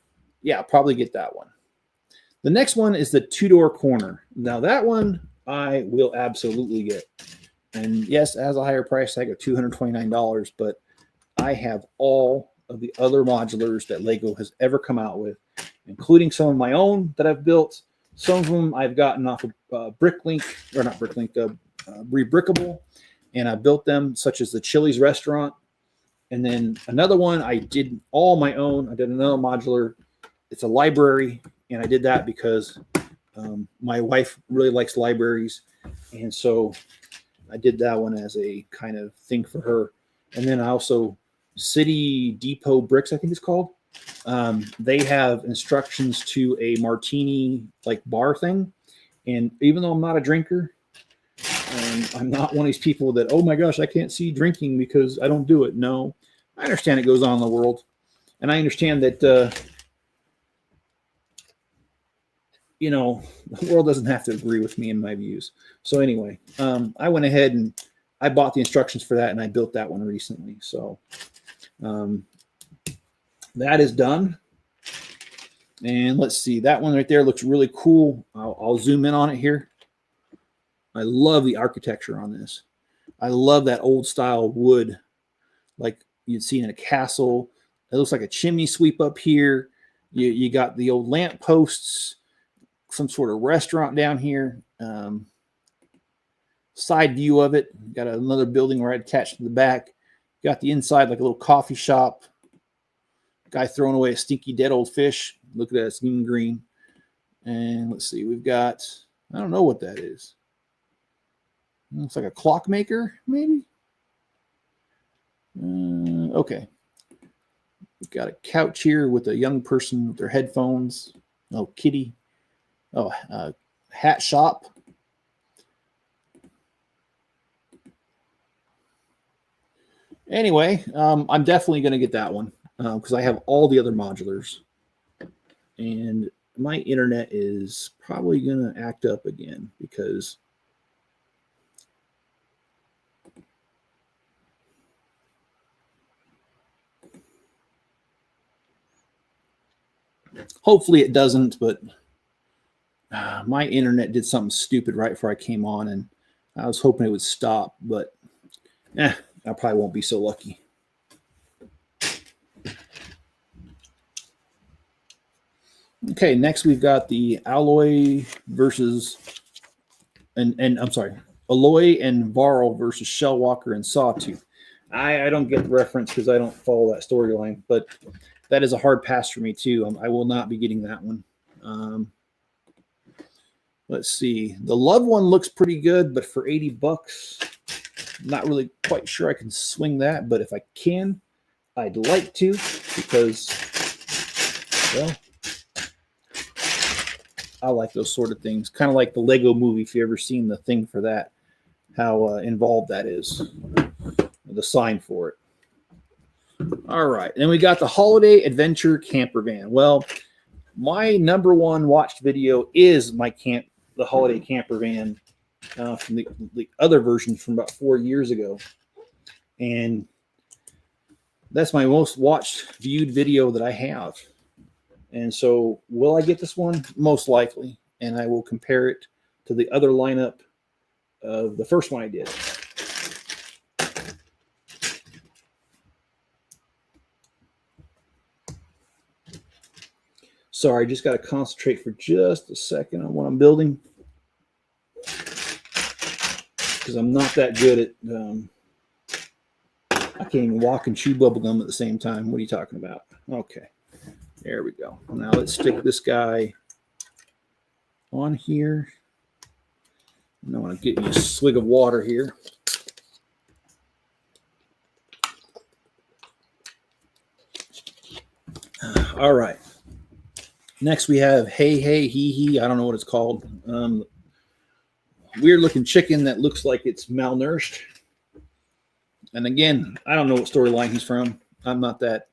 yeah, I'll probably get that one. The next one is the two-door corner. Now that one I will absolutely get. And yes, it has a higher price tag of $229, but I have all of the other modulars that Lego has ever come out with, including some of my own that I've built. Some of them I've gotten off of Bricklink, or not Bricklink, Rebrickable, and I built them, such as the Chili's restaurant. And then another one I did all my own. I did another modular. It's a library, and I did that because my wife really likes libraries, and so I did that one as a kind of thing for her. And then I also, City Depot Bricks, I think it's called. They have instructions to a martini like bar thing. And even though I'm not a drinker, I'm not one of these people that, oh my gosh, I can't see drinking because I don't do it. No, I understand it goes on in the world. And I understand that, the world doesn't have to agree with me in my views. So anyway, I went ahead and I bought the instructions for that, and I built that one recently. So that is done. And let's see, that one right there looks really cool. I'll zoom in on it here. I love the architecture on this. I love that old style wood, like you'd see in a castle. It looks like a chimney sweep up here. You got the old lamp posts, some sort of restaurant down here. Side view of it. Got another building right attached to the back. Got the inside like a little coffee shop. Guy throwing away a stinky dead old fish. Look at that, it's green. And let's see, we've got, I don't know what that is. Looks like a clock maker, maybe. Okay. We've got a couch here with a young person with their headphones. Oh, kitty. Oh, hat shop. Anyway, I'm definitely going to get that one because I have all the other modulars. And my internet is probably going to act up again because hopefully it doesn't, but my internet did something stupid right before I came on, and I was hoping it would stop, but I probably won't be so lucky. Okay, next we've got the Alloy versus, and I'm sorry, Alloy and Varl versus Shellwalker and Sawtooth. I don't get the reference because I don't follow that storyline, but that is a hard pass for me too. I will not be getting that one. Let's see. The Love one looks pretty good, but for $80, I'm not really quite sure I can swing that, but if I can, I'd like to because, well, I like those sort of things. Kind of like the Lego movie, if you ever seen the thing for that, how involved that is, the sign for it. All right, then we got the Holiday Adventure Camper Van. Well, my number one watched video is the Holiday Camper Van from the other version from about 4 years ago. And that's my most watched, viewed video that I have. And so will I get this one? Most likely. And I will compare it to the other lineup of the first one I did. Sorry, just got to concentrate for just a second on what I'm building. Because I'm not that good at, I can't even walk and chew bubblegum at the same time. What are you talking about? Okay. There we go. Now let's stick this guy on here. And I want to get you a swig of water here. All right. Next we have Hey Hey Hee Hee. I don't know what it's called. Weird looking chicken that looks like it's malnourished. And again, I don't know what storyline he's from. I'm not that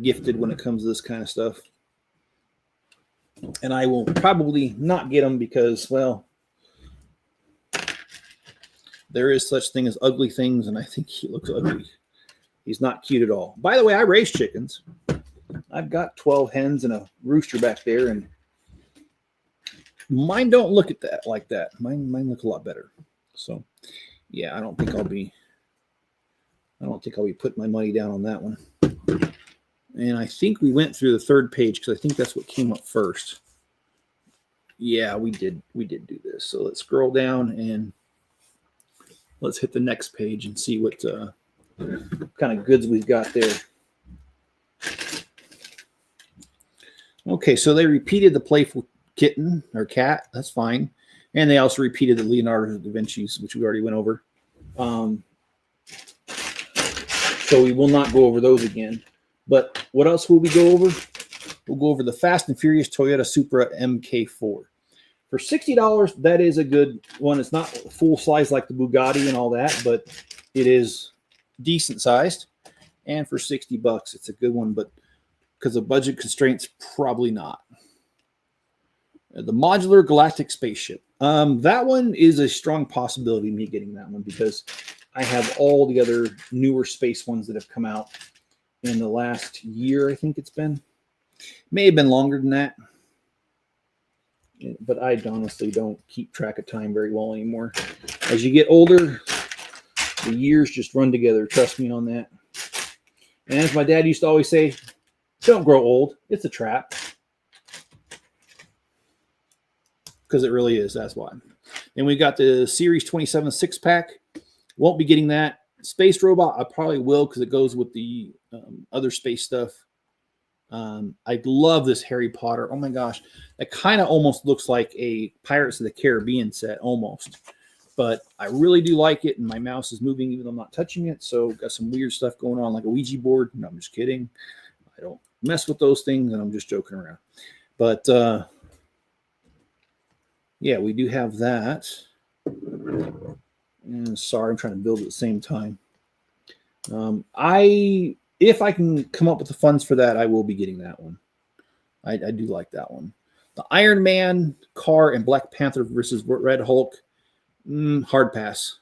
gifted when it comes to this kind of stuff. And I will probably not get him because, well, there is such thing as ugly things, and I think he looks ugly. He's not cute at all. By the way, I raise chickens. I've got 12 hens and a rooster back there, and mine don't look at that like that. Mine look a lot better. So, yeah, I don't think I'll be putting my money down on that one. And I think we went through the third page because I think that's what came up first. Yeah, we did do this. So let's scroll down and let's hit the next page and see what kind of goods we've got there. Okay, so they repeated the playful kitten or cat. That's fine. And they also repeated the Leonardo da Vinci's, which we already went over. So we will not go over those again. But what else will we go over? We'll go over the Fast and Furious Toyota Supra MK4. For $60, that is a good one. It's not full size like the Bugatti and all that, but it is decent sized. And for $60, it's a good one, but because of budget constraints, probably not. The Modular Galactic Spaceship. That one is a strong possibility of me getting that one because I have all the other newer space ones that have come out in the last year, I think it's been. May have been longer than that. But I honestly don't keep track of time very well anymore. As you get older, the years just run together. Trust me on that. And as my dad used to always say, don't grow old. It's a trap. Because it really is. That's why. Then we got the Series 27 six-pack. Won't be getting that. Space Robot, I probably will because it goes with the other space stuff. I love this Harry Potter. Oh my gosh. That kind of almost looks like a Pirates of the Caribbean set, almost. But I really do like it, and my mouse is moving even though I'm not touching it. So got some weird stuff going on, like a Ouija board. No, I'm just kidding. I don't mess with those things, and I'm just joking around. But yeah, we do have that. And sorry, I'm trying to build at the same time. If I can come up with the funds for that, I will be getting that one. I do like that one. The Iron Man car and Black Panther versus Red Hulk. Hard pass.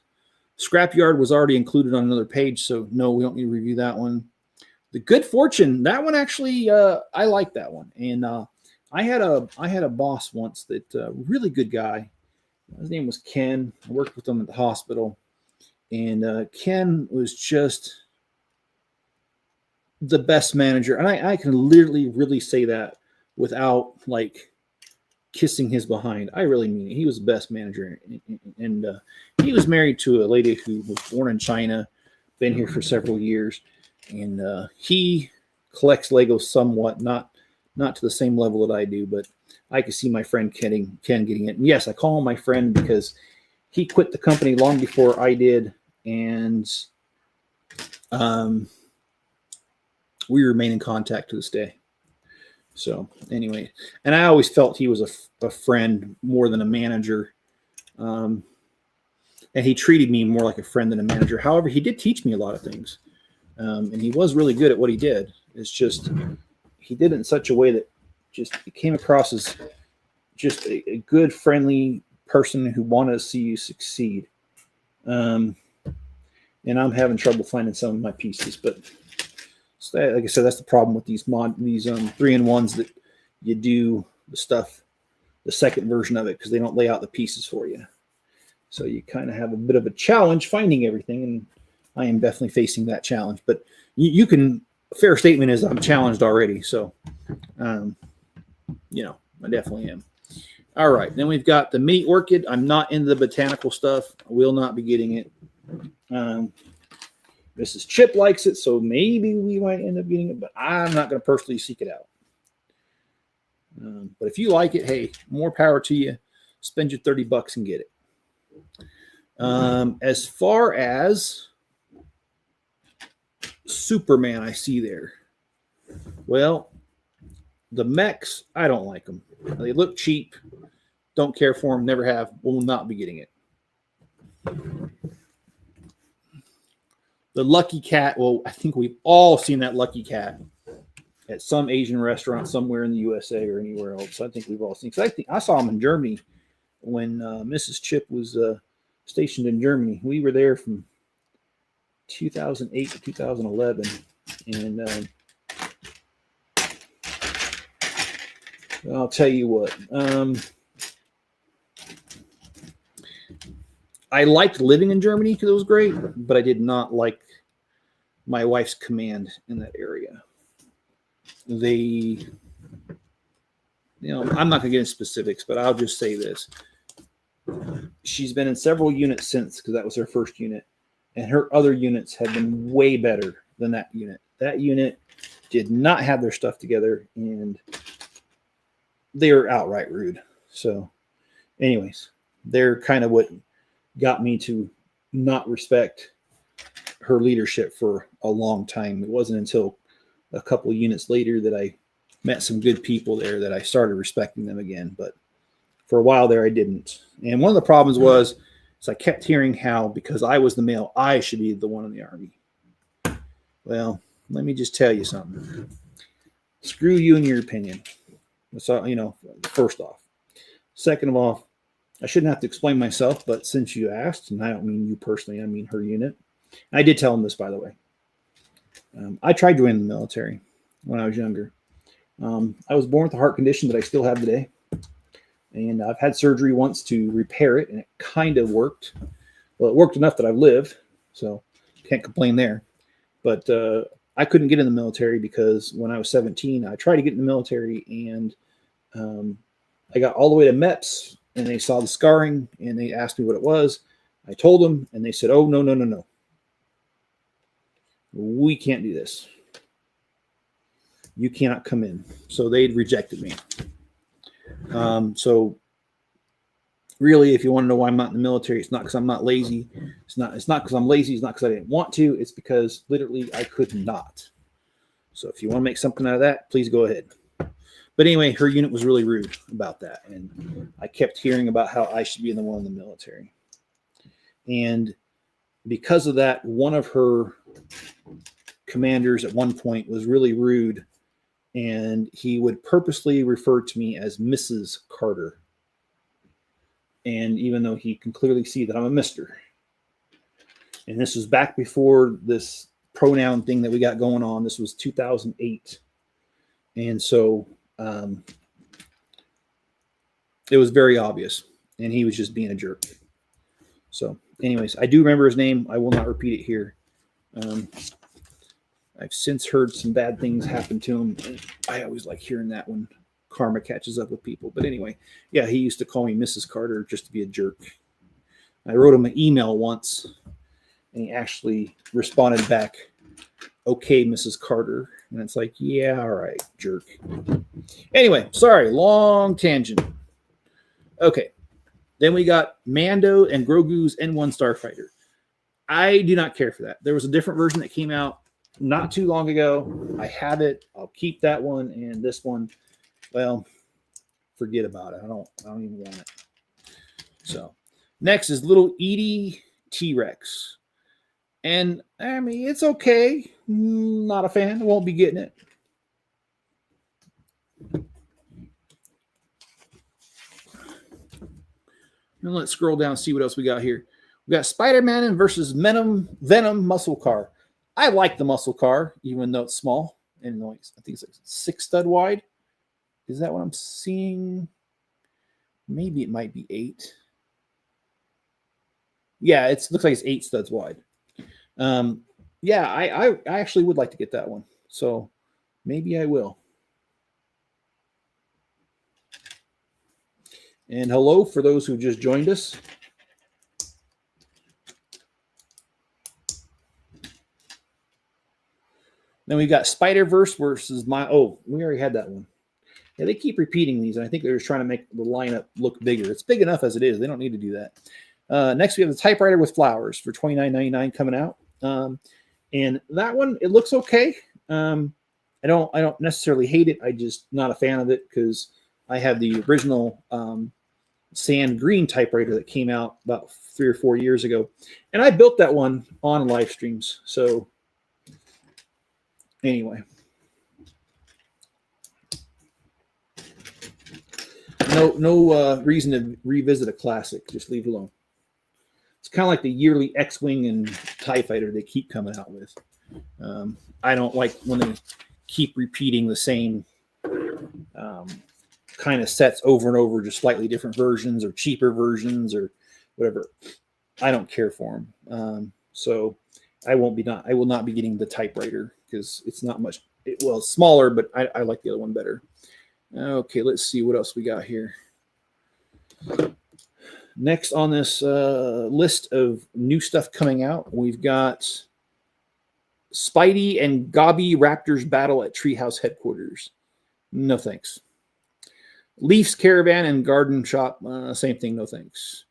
Scrapyard was already included on another page, so no, we don't need to review that one. The Good Fortune, that one actually, I like that one. And I had a boss once that really good guy. His name was Ken. I worked with him at the hospital, and Ken was just the best manager. And I can literally really say that without like kissing his behind. I really mean it. He was the best manager, and he was married to a lady who was born in China, been here for several years, and he collects Legos somewhat, not to the same level that I do, but I could see my friend Ken getting it. And yes, I call him my friend because he quit the company long before I did, and we remain in contact to this day. So anyway, and I always felt he was a friend more than a manager. And he treated me more like a friend than a manager. However, he did teach me a lot of things. And he was really good at what he did. It's just he did it in such a way that just it came across as just a good, friendly person who wanted to see you succeed. And I'm having trouble finding some of my pieces, but so that, like I said, that's the problem with these 3-in-1s that you do the stuff, the second version of it, because they don't lay out the pieces for you. So you kind of have a bit of a challenge finding everything, and I am definitely facing that challenge. But you can, a fair statement is I'm challenged already. So, I definitely am. All right. Then we've got the mini orchid. I'm not into the botanical stuff. I will not be getting it. Mrs. Chip likes it, so maybe we might end up getting it, but I'm not going to personally seek it out. But if you like it, hey, more power to you. Spend your $30 and get it. As far as Superman, I see there. Well, the mechs, I don't like them. They look cheap. Don't care for them. Never have. Will not be getting it. The Lucky Cat. Well, I think we've all seen that Lucky Cat at some Asian restaurant somewhere in the USA or anywhere else. I think we've all seen. Because I saw him in Germany when Mrs. Chip was stationed in Germany. We were there from 2008 to 2011, and I'll tell you what. I liked living in Germany because it was great, but I did not like my wife's command in that area. I'm not going to get into specifics, but I'll just say this. She's been in several units since, because that was her first unit, and her other units have been way better than that unit. That unit did not have their stuff together, and they were outright rude. So, anyways, they're kind of what got me to not respect her leadership for a long time. It wasn't until a couple of units later that I met some good people there that I started respecting them again. But for a while there, I didn't. And one of the problems was I kept hearing how, because I was the male, I should be the one in the Army. Well, let me just tell you something. Screw you and your opinion. So, first off. Second of all, I shouldn't have to explain myself, but since you asked, and I don't mean you personally, I mean her unit. I did tell him this, by the way. I tried joining the military when I was younger. I was born with a heart condition that I still have today. And I've had surgery once to repair it, and it kind of worked. Well, it worked enough that I've lived, so can't complain there. But I couldn't get in the military because when I was 17, I tried to get in the military, and I got all the way to MEPS, and they saw the scarring, and they asked me what it was. I told them, and they said, "Oh, no. We can't do this. You cannot come in." So they'd rejected me. So really, if you want to know why I'm not in the military, it's not because I'm not lazy. It's not because I'm lazy. It's not because I didn't want to. It's because literally I could not. So if you want to make something out of that, please go ahead. But anyway, her unit was really rude about that. And I kept hearing about how I should be the one in the military. And because of that, one of her commanders at one point was really rude, and he would purposely refer to me as Mrs. Carter. And even though he can clearly see that I'm a Mr. And this was back before this pronoun thing that we got going on. This was 2008. And so it was very obvious, and he was just being a jerk. So anyways, I do remember his name. I will not repeat it here. I've since heard some bad things happen to him. I always like hearing that when karma catches up with people. But anyway, yeah, he used to call me Mrs. Carter just to be a jerk. I wrote him an email once, and he actually responded back, "Okay, Mrs. Carter." And it's like, yeah, all right, jerk. Anyway, sorry, long tangent. Okay, then we got Mando and Grogu's N1 Starfighter. I do not care for that. There was a different version that came out not too long ago. I have it. I'll keep that one, and this one, well, forget about it. I don't even want it. So next is little Edie T-Rex. And I mean, it's okay. Not a fan. Won't be getting it. And let's scroll down and see what else we got here. We got Spider-Man versus Venom muscle car. I like the muscle car, even though it's small. And I think it's like 6 stud wide. Is that what I'm seeing? Maybe it might be 8. Yeah, it looks like it's 8 studs wide. Yeah, I actually would like to get that one. So maybe I will. And hello for those who just joined us. Then we got Spider-Verse versus we already had that one. Yeah, they keep repeating these, and I think they're just trying to make the lineup look bigger. It's big enough as it is. They don't need to do that. Next, we have the Typewriter with Flowers for $29.99 coming out. And that one, it looks okay. I don't necessarily hate it. I just not a fan of it because I have the original sand green typewriter that came out about 3 or 4 years ago. And I built that one on live streams. So anyway, no reason to revisit a classic. Just leave it alone. It's kind of like the yearly X-Wing and TIE Fighter they keep coming out with. I don't like when they keep repeating the same kind of sets over and over, just slightly different versions or cheaper versions or whatever. I don't care for them. So I will not be getting the typewriter because it's not much. It's smaller, but I like the other one better. Okay, let's see what else we got here. Next on this list of new stuff coming out, we've got Spidey and Gobby Raptors battle at Treehouse headquarters. No thanks. Leafs Caravan and Garden Shop, same thing, no thanks.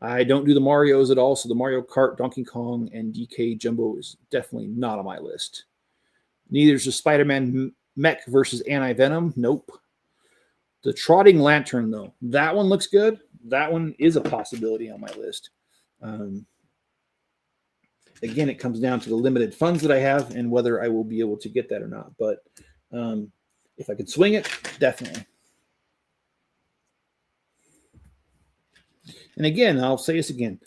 I don't do the Marios at all, so the Mario Kart, Donkey Kong, and DK Jumbo is definitely not on my list. Neither is the Spider-Man Mech versus Anti-Venom. Nope. The Trotting Lantern, though, that one looks good. That one is a possibility on my list. Again, it comes down to the limited funds that I have and whether I will be able to get that or not. But if I could swing it, definitely. And again, I'll say this again.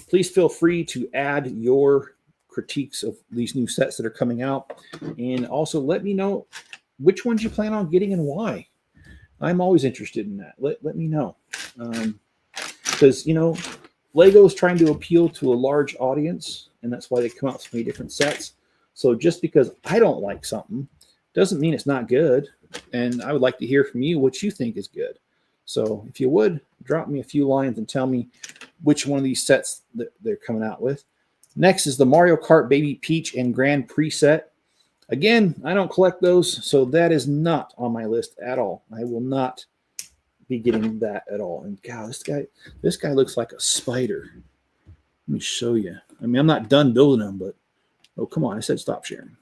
Please feel free to add your critiques of these new sets that are coming out. And also let me know which ones you plan on getting and why. I'm always interested in that. Let me know. Because, Lego is trying to appeal to a large audience, and that's why they come out with so many different sets. So just because I don't like something doesn't mean it's not good. And I would like to hear from you what you think is good. So if you would, drop me a few lines and tell me which one of these sets that they're coming out with. Next is the Mario Kart Baby Peach and Grand Prix set. Again, I don't collect those, so that is not on my list at all. I will not be getting that at all. And God, this guy looks like a spider. Let me show you. I mean, I'm not done building him, but oh, come on. I said stop sharing.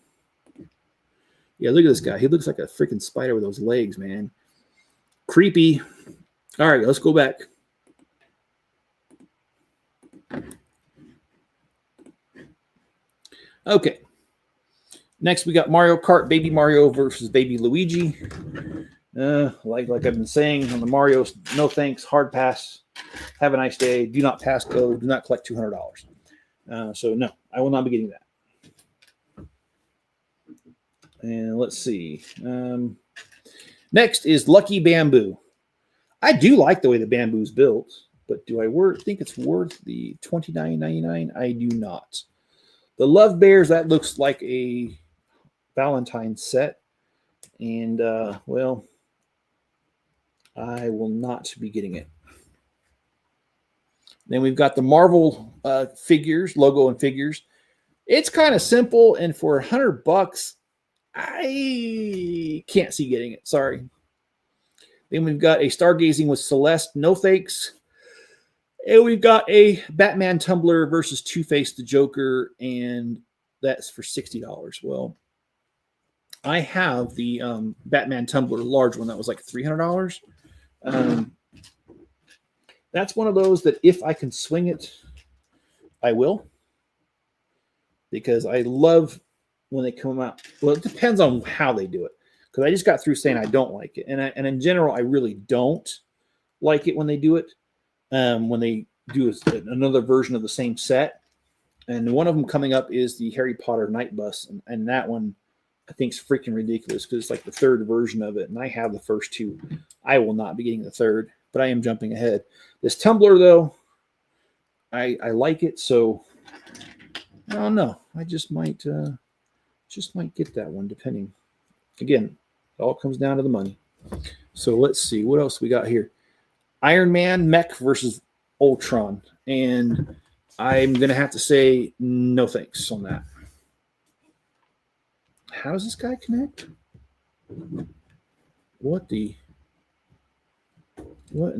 Yeah, look at this guy. He looks like a freaking spider with those legs, man. Creepy. All right, let's go back. Okay. Next, we got Mario Kart Baby Mario versus Baby Luigi. Like I've been saying on the Marios, no thanks, hard pass. Have a nice day. Do not pass go. Do not collect $200. So no, I will not be getting that. And let's see. Next is Lucky Bamboo. I do like the way the bamboo's built, but do I think it's worth the $29.99? I do not. The Love Bears, that looks like a Valentine's set. And, well, I will not be getting it. Then we've got the Marvel figures, logo and figures. It's kind of simple, and for $100, I can't see getting it. Sorry. Then we've got a Stargazing with Celeste, no thanks. And we've got a Batman tumbler versus Two-Face the Joker, and that's for $60. Well, I have the Batman tumbler, large one, that was like $300. That's one of those that if I can swing it, I will. Because I love when they come out. Well, it depends on how they do it. Because I just got through saying I don't like it. And in general, I really don't like it when they do it. When they do another version of the same set. And one of them coming up is the Harry Potter Night Bus. And that one I think is freaking ridiculous because it's like the third version of it. And I have the first two. I will not be getting the third. But I am jumping ahead. This tumbler, though, I like it. So I don't know. I just might get that one, depending. Again, it all comes down to the money. So let's see. What else we got here? Iron Man Mech versus Ultron. And I'm going to have to say no thanks on that. How does this guy connect? What in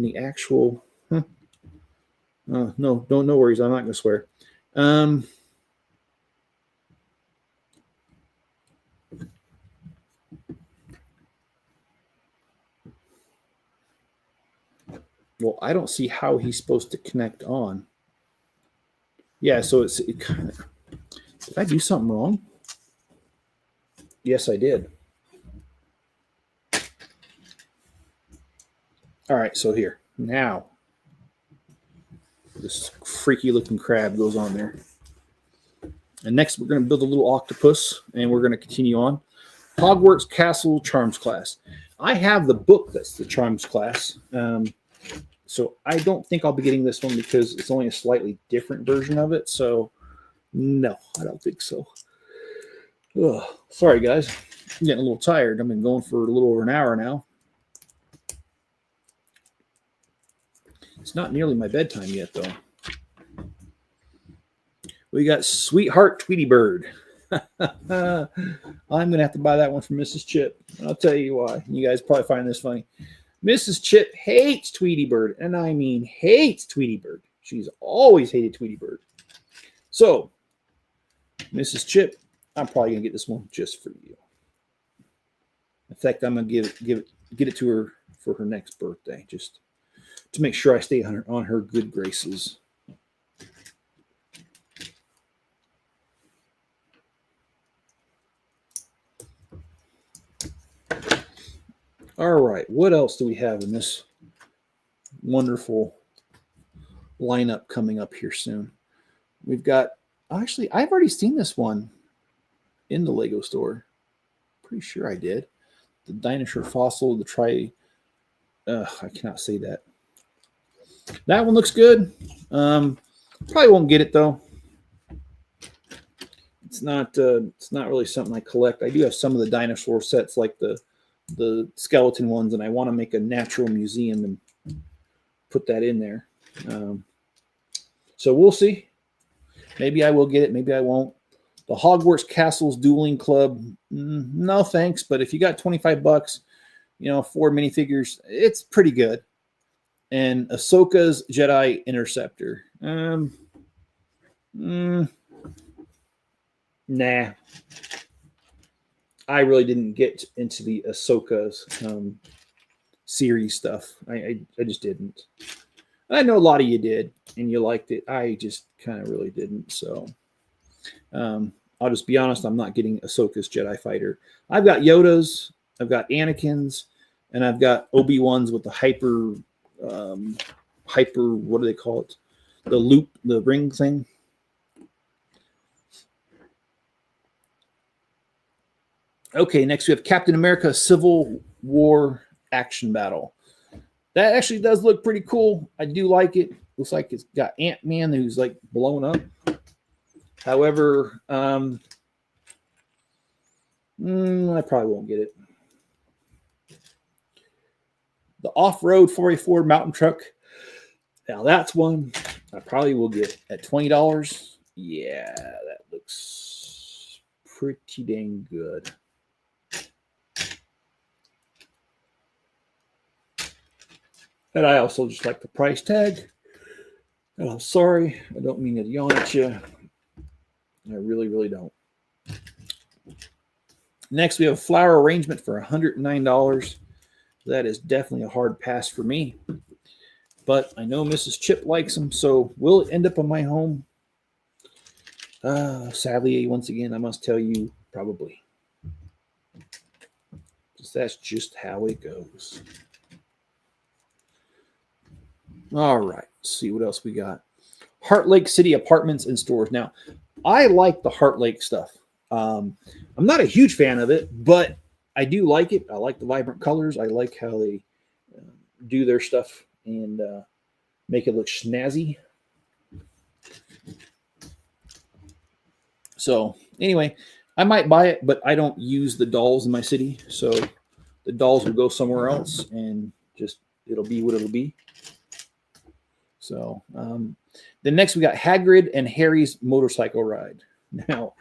the actual... Huh? No worries. I'm not going to swear. Well, I don't see how he's supposed to connect on. Yeah, so it kind of. Did I do something wrong? Yes, I did. All right, so here. Now, this freaky looking crab goes on there. And next, we're going to build a little octopus, and we're going to continue on. Hogwarts Castle Charms class. I have the book that's the Charms class. So I don't think I'll be getting this one because it's only a slightly different version of it. So no, I don't think so. Ugh, sorry, guys. I'm getting a little tired. I've been going for a little over an hour now. It's not nearly my bedtime yet, though. We got Sweetheart Tweety Bird. I'm going to have to buy that one from Mrs. Chip. I'll tell you why. You guys probably find this funny. Mrs. Chip hates Tweety Bird, and I mean hates Tweety Bird. She's always hated Tweety Bird. So, Mrs. Chip, I'm probably going to get this one just for you. In fact, I'm going to get it to her for her next birthday, just to make sure I stay on her good graces. All right, what else do we have in this wonderful lineup coming up here soon? We've got, actually, I've already seen this one in the Lego store. Pretty sure I did. The dinosaur fossil, the I cannot say that. That one looks good. Probably won't get it though. It's not really something I collect. I do have some of the dinosaur sets, like the skeleton ones, and I want to make a natural museum and put that in there. So we'll see. Maybe I will get it. Maybe I won't. The Hogwarts Castles Dueling Club. No thanks. But if you got $25, 4 minifigures, it's pretty good. And Ahsoka's Jedi Interceptor. Nah. I really didn't get into the Ahsoka's series stuff. I just didn't. I know a lot of you did, and you liked it. I just kind of really didn't. So I'll just be honest. I'm not getting Ahsoka's Jedi Fighter. I've got Yoda's, I've got Anakin's, and I've got Obi-Wan's with the hyper. What do they call it? The loop, the ring thing. Okay, next we have Captain America Civil War Action Battle. That actually does look pretty cool. I do like it. Looks like it's got Ant-Man who's like blown up. However, I probably won't get it. The Off-Road 4x4 Mountain Truck. Now that's one I probably will get at $20. Yeah, that looks pretty dang good. And I also just like the price tag. And I'm sorry, I don't mean to yawn at you. I really, really don't. Next, we have a flower arrangement for $109. That is definitely a hard pass for me. But I know Mrs. Chip likes them, so will it end up in my home? Sadly, once again, I must tell you, probably. That's just how it goes. All right, let's see what else we got. Heart Lake City Apartments and Stores. Now, I like the Heart Lake stuff. I'm not a huge fan of it, but I do like it. I like the vibrant colors. I like how they do their stuff and make it look snazzy. So anyway, I might buy it, but I don't use the dolls in my city. So the dolls will go somewhere else and just it'll be what it'll be. So then next we got Hagrid and Harry's motorcycle ride. Now,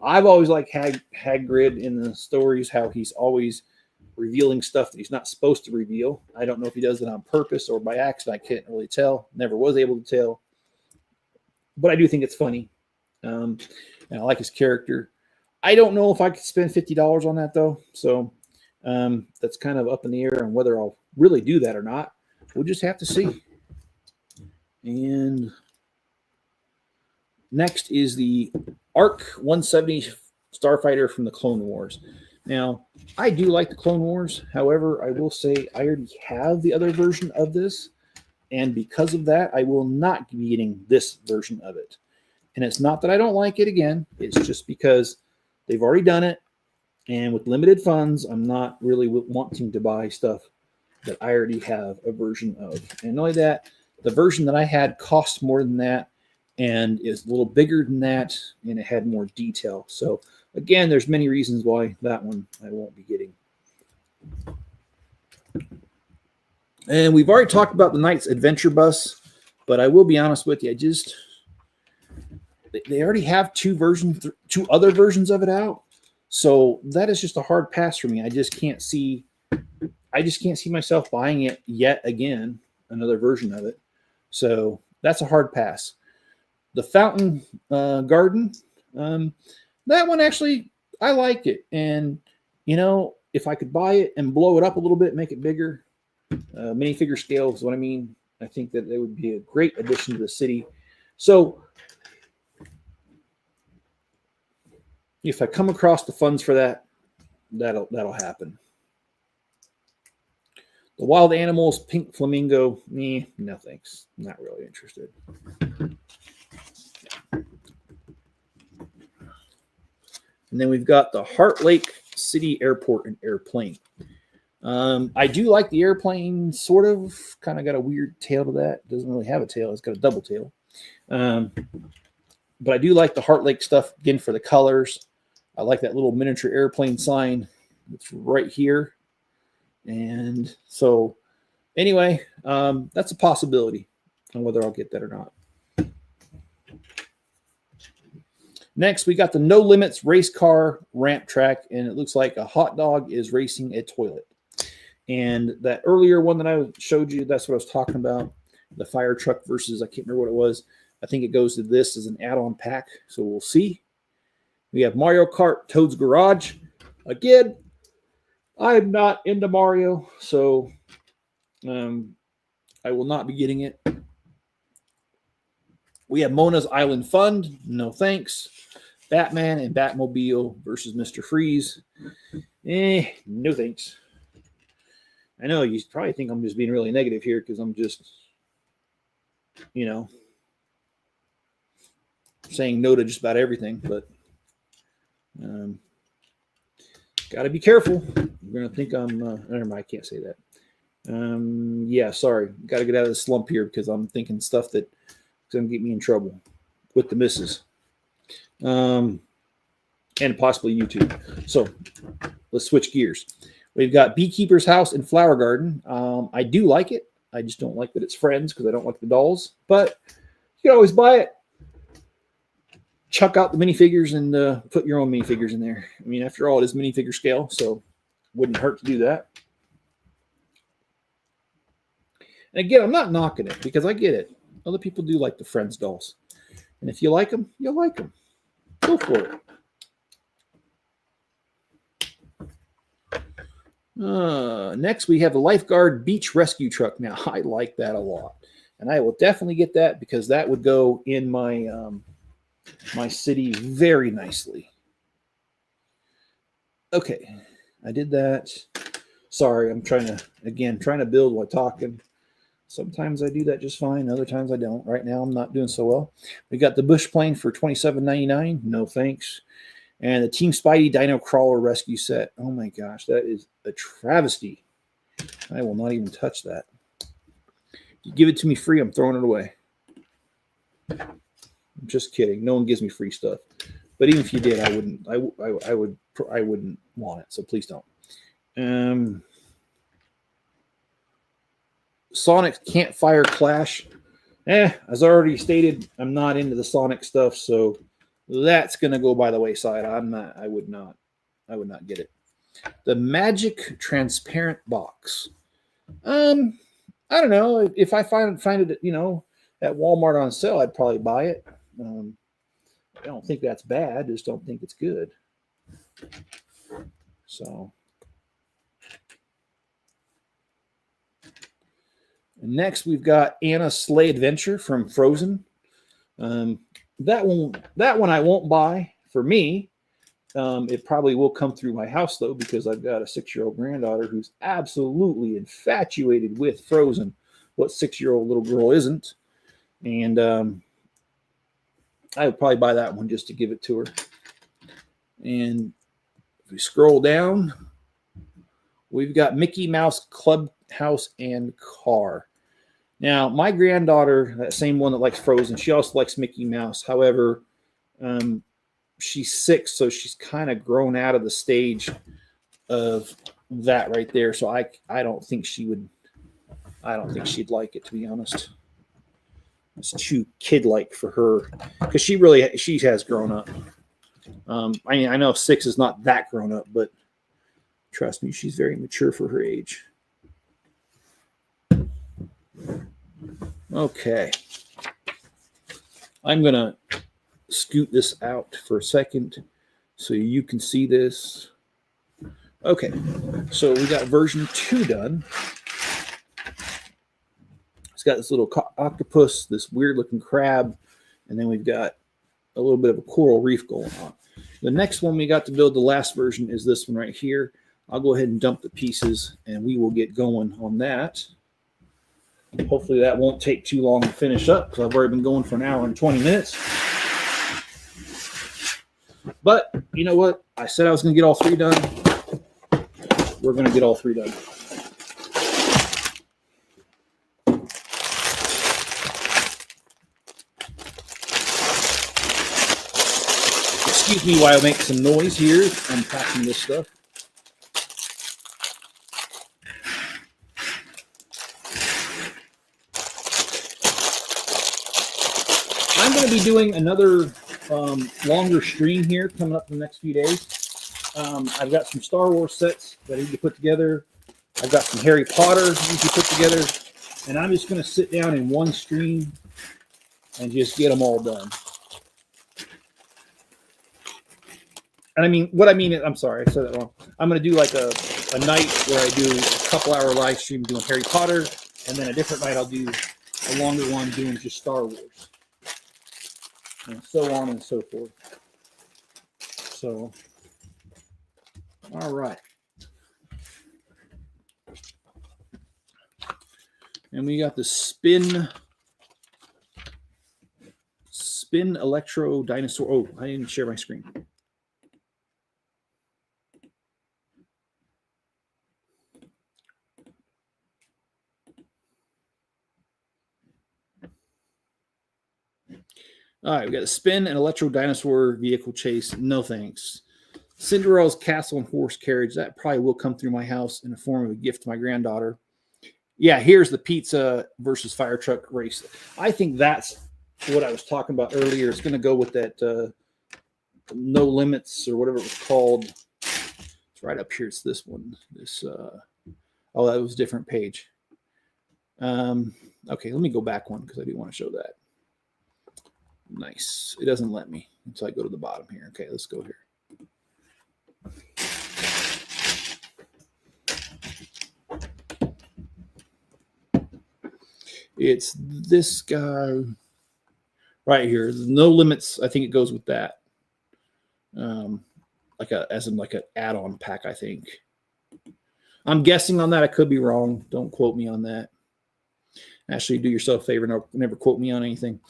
I've always liked Hagrid in the stories, how he's always revealing stuff that he's not supposed to reveal. I don't know if he does it on purpose or by accident. I can't really tell. Never was able to tell. But I do think it's funny. And I like his character. I don't know if I could spend $50 on that, though. So that's kind of up in the air on whether I'll really do that or not. we'll just have to see. And next is the ARC 170 Starfighter from the Clone Wars. Now, I do like the Clone Wars. However, I will say I already have the other version of this. And because of that, I will not be getting this version of it. And it's not that I don't like it again. It's just because they've already done it. And with limited funds, I'm not really wanting to buy stuff that I already have a version of. And not only that, the version that I had cost more than that and is a little bigger than that, and it had more detail. So again, there's many reasons why that one I won't be getting. And we've already talked about the Knight's Adventure Bus, but I will be honest with you, they already have two other versions of it out. So that is just a hard pass for me. I just can't see myself buying it yet again, another version of it. So that's a hard pass. The Fountain Garden, that one actually, I like it. And, if I could buy it and blow it up a little bit, make it bigger, minifigure scale is what I mean. I think that it would be a great addition to the city. So if I come across the funds for that, that'll happen. The Wild Animals Pink Flamingo, no thanks. Not really interested. And then we've got the Heart Lake City Airport and Airplane. I do like the airplane, sort of. Kind of got a weird tail to that. Doesn't really have a tail. It's got a double tail. But I do like the Heart Lake stuff, again, for the colors. I like that little miniature airplane sign. It's right here. And so, anyway, that's a possibility on whether I'll get that or not. Next, we got the No Limits race car ramp track, and it looks like a hot dog is racing a toilet. And that earlier one that I showed you, that's what I was talking about, the fire truck versus, I can't remember what it was. I think it goes to this as an add-on pack, so we'll see. We have Mario Kart Toad's Garage. Again, I'm not into Mario, so I will not be getting it. We have Mona's Island Fund. No thanks. Batman and Batmobile versus Mr. Freeze. No thanks. I know you probably think I'm just being really negative here because I'm just, saying no to just about everything, but got to be careful. You're going to think I'm, never mind, I can't say that. Yeah, sorry. Got to get out of the slump here because I'm thinking stuff that's going to get me in trouble with the missus. And possibly YouTube. So let's switch gears. We've got Beekeeper's House and Flower Garden. I do like it. I just don't like that it's friends because I don't like the dolls. But you can always buy it. Chuck out the minifigures and put your own minifigures in there. I mean, after all, it is minifigure scale, so wouldn't hurt to do that. And again, I'm not knocking it because I get it. Other people do like the Friends dolls. And if you like them, you'll like them. Go for it. Next, we have the Lifeguard Beach Rescue Truck. Now, I like that a lot. And I will definitely get that because that would go in my my city very nicely. Okay, I did that. Sorry, I'm trying to build while talking. Sometimes I do that just fine. Other times I don't. Right now, I'm not doing so well. We got the Bush Plane for $27.99. No thanks. And the Team Spidey Dino Crawler Rescue Set. Oh my gosh, that is a travesty. I will not even touch that. If you give it to me free, I'm throwing it away. I'm just kidding. No one gives me free stuff. But even if you did, I wouldn't. I wouldn't want it. So please don't. Sonic Campfire Clash. As already stated, I'm not into the Sonic stuff, so that's gonna go by the wayside. I would not get it. The Magic Transparent Box. I don't know. If I find it, at Walmart on sale, I'd probably buy it. I don't think that's bad. I just don't think it's good. So. And next, we've got Anna's Sleigh Adventure from Frozen. That one I won't buy for me. It probably will come through my house, though, because I've got a 6-year-old granddaughter who's absolutely infatuated with Frozen. What 6-year-old little girl isn't? And I would probably buy that one just to give it to her. And if we scroll down, we've got Mickey Mouse Clubhouse and Car. Now, my granddaughter, that same one that likes Frozen, she also likes Mickey Mouse. However, she's 6, so she's kind of grown out of the stage of that right there. So I don't think she would. I don't think she'd like it, to be honest. It's too kid-like for her because she has grown up. I know 6 is not that grown up, but trust me, she's very mature for her age. Okay. I'm going to scoot this out for a second so you can see this. Okay. So we got version 2 done. It's got this little octopus, this weird-looking crab, and then we've got a little bit of a coral reef going on. The next one we got to build, the last version, is this one right here. I'll go ahead and dump the pieces, and we will get going on that. Hopefully that won't take too long to finish up because I've already been going for an hour and 20 minutes. But you know what? I said I was going to get all 3 done. We're going to get all 3 done. Excuse me while I make some noise here. I'm packing this stuff. I'm going to be doing another longer stream here coming up in the next few days. I've got some Star Wars sets that I need to put together. I've got some Harry Potter I need to put together. And I'm just going to sit down in one stream and just get them all done. And I'm sorry, I said that wrong. I'm going to do like a night where I do a couple-hour live stream doing Harry Potter, and then a different night I'll do a longer one doing just Star Wars. And so on and so forth. So, all right. And we got the spin electro dinosaur. Oh, I didn't share my screen. All right, we got a spin and electro dinosaur vehicle chase. No thanks. Cinderella's castle and horse carriage. That probably will come through my house in the form of a gift to my granddaughter. Yeah, here's the pizza versus fire truck race. I think that's what I was talking about earlier. It's going to go with that No Limits or whatever it was called. It's right up here. It's this one. Oh, that was a different page. Okay, let me go back one because I do want to show that. Nice. It doesn't let me until I go to the bottom here. Okay, let's go here. It's this guy right here. No Limits. I think it goes with that. As an add-on pack, I think. I'm guessing on that. I could be wrong. Don't quote me on that. Actually, do yourself a favor. Never quote me on anything.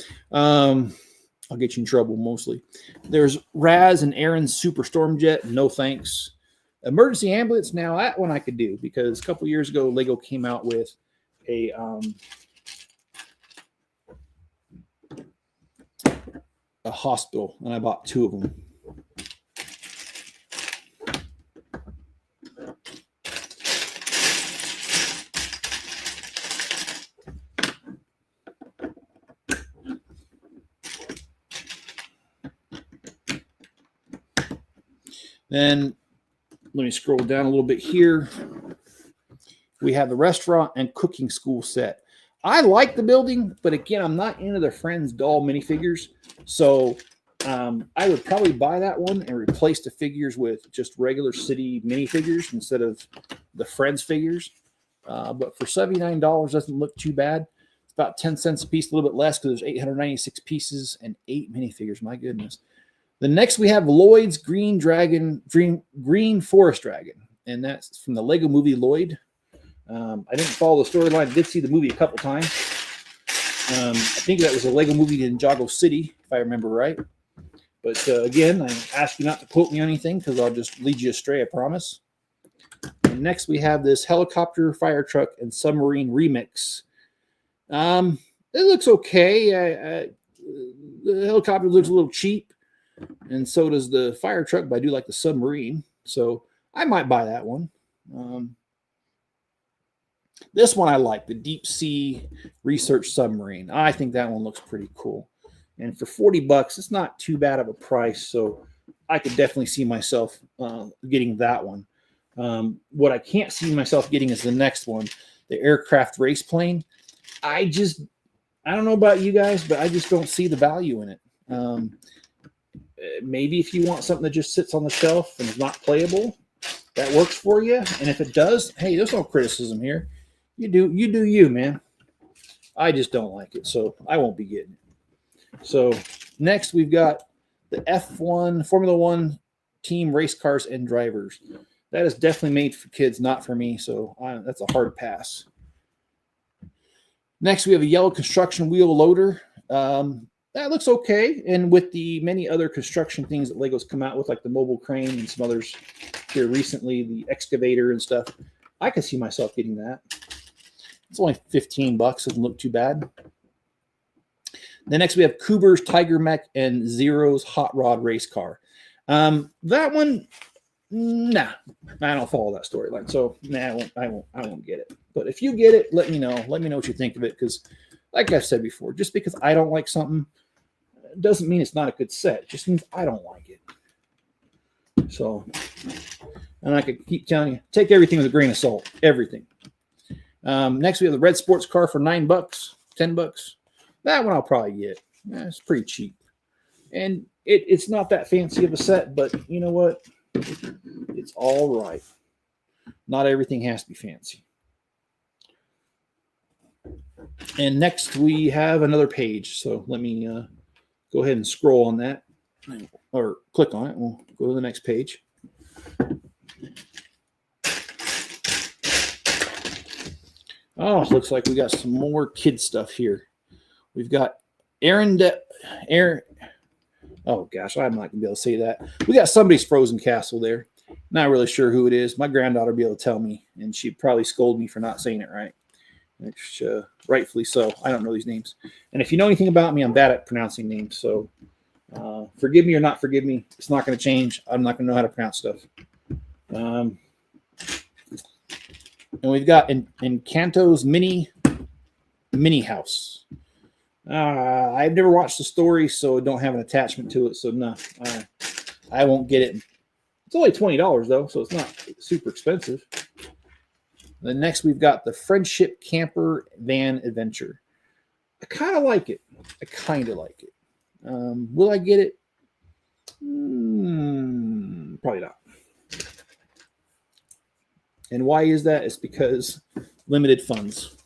I'll get you in trouble mostly. There's Raz and Aaron's Super Storm Jet. No thanks. Emergency Ambulance. Now that one I could do because a couple years ago Lego came out with a hospital, and I bought 2 of them. Then let me scroll down a little bit here. We have the restaurant and cooking school set. I like the building, but again, I'm not into the Friends doll minifigures. So I would probably buy that one and replace the figures with just regular city minifigures instead of the Friends figures. But for $79, doesn't look too bad. It's about 10 cents a piece, a little bit less because there's 896 pieces and 8 minifigures. My goodness. The next we have Lloyd's Green Forest Dragon, and that's from the Lego movie Lloyd. I didn't follow the storyline. I did see the movie a couple times. I think that was a Lego movie in Ninjago City, if I remember right. But again, I ask you not to quote me on anything because I'll just lead you astray, I promise. And next we have this helicopter, fire truck, and submarine remix. It looks okay. The helicopter looks a little cheap, and so does the fire truck, but I do like the submarine. So I might buy that one. This one I like, the deep sea research submarine. I think that one looks pretty cool. And for $40, it's not too bad of a price. So I could definitely see myself getting that one. What I can't see myself getting is the next one, the aircraft race plane. I don't know about you guys, but I just don't see the value in it. Maybe if you want something that just sits on the shelf and is not playable, that works for you. And if it does, hey, there's no criticism here. You do you, man. I just don't like it, so I won't be getting it. So next we've got the F1 Formula One team race cars and drivers. That is definitely made for kids, not for me, so that's a hard pass. Next we have a yellow construction wheel loader. That looks okay, and with the many other construction things that Lego's come out with, like the mobile crane and some others here recently, the excavator and stuff, I could see myself getting that. It's only $15. Doesn't look too bad. Then next we have Kuber's Tiger Mech and Zero's Hot Rod Race Car. That one, nah, I don't follow that storyline, so nah, I won't get it. But if you get it, let me know. Let me know what you think of it, because, like I've said before, just because I don't like something doesn't mean it's not a good set. It just means I don't like it. So, and I could keep telling you, take everything with a grain of salt. Everything. Next, we have the red sports car for $9, $10. That one I'll probably get. It's pretty cheap. And it's not that fancy of a set, but you know what? It's all right. Not everything has to be fancy. And next, we have another page. So let me go ahead and scroll on that, or click on it. We'll go to the next page. Oh, looks like we got some more kid stuff here. We've got Aaron. Oh gosh, I'm not gonna be able to say that. We got somebody's frozen castle there. Not really sure who it is. My granddaughter will be able to tell me, and she'd probably scold me for not saying it right. Which, rightfully so. I don't know these names. And if you know anything about me, I'm bad at pronouncing names. So forgive me or not forgive me. It's not going to change. I'm not going to know how to pronounce stuff. And we've got Encanto's mini house. I've never watched the story, so don't have an attachment to it. So no, I won't get it. It's only $20 though, so it's not super expensive. Then next we've got the Friendship Camper Van Adventure. I kind of like it. Will I get it? Probably not. And why is that? It's because limited funds.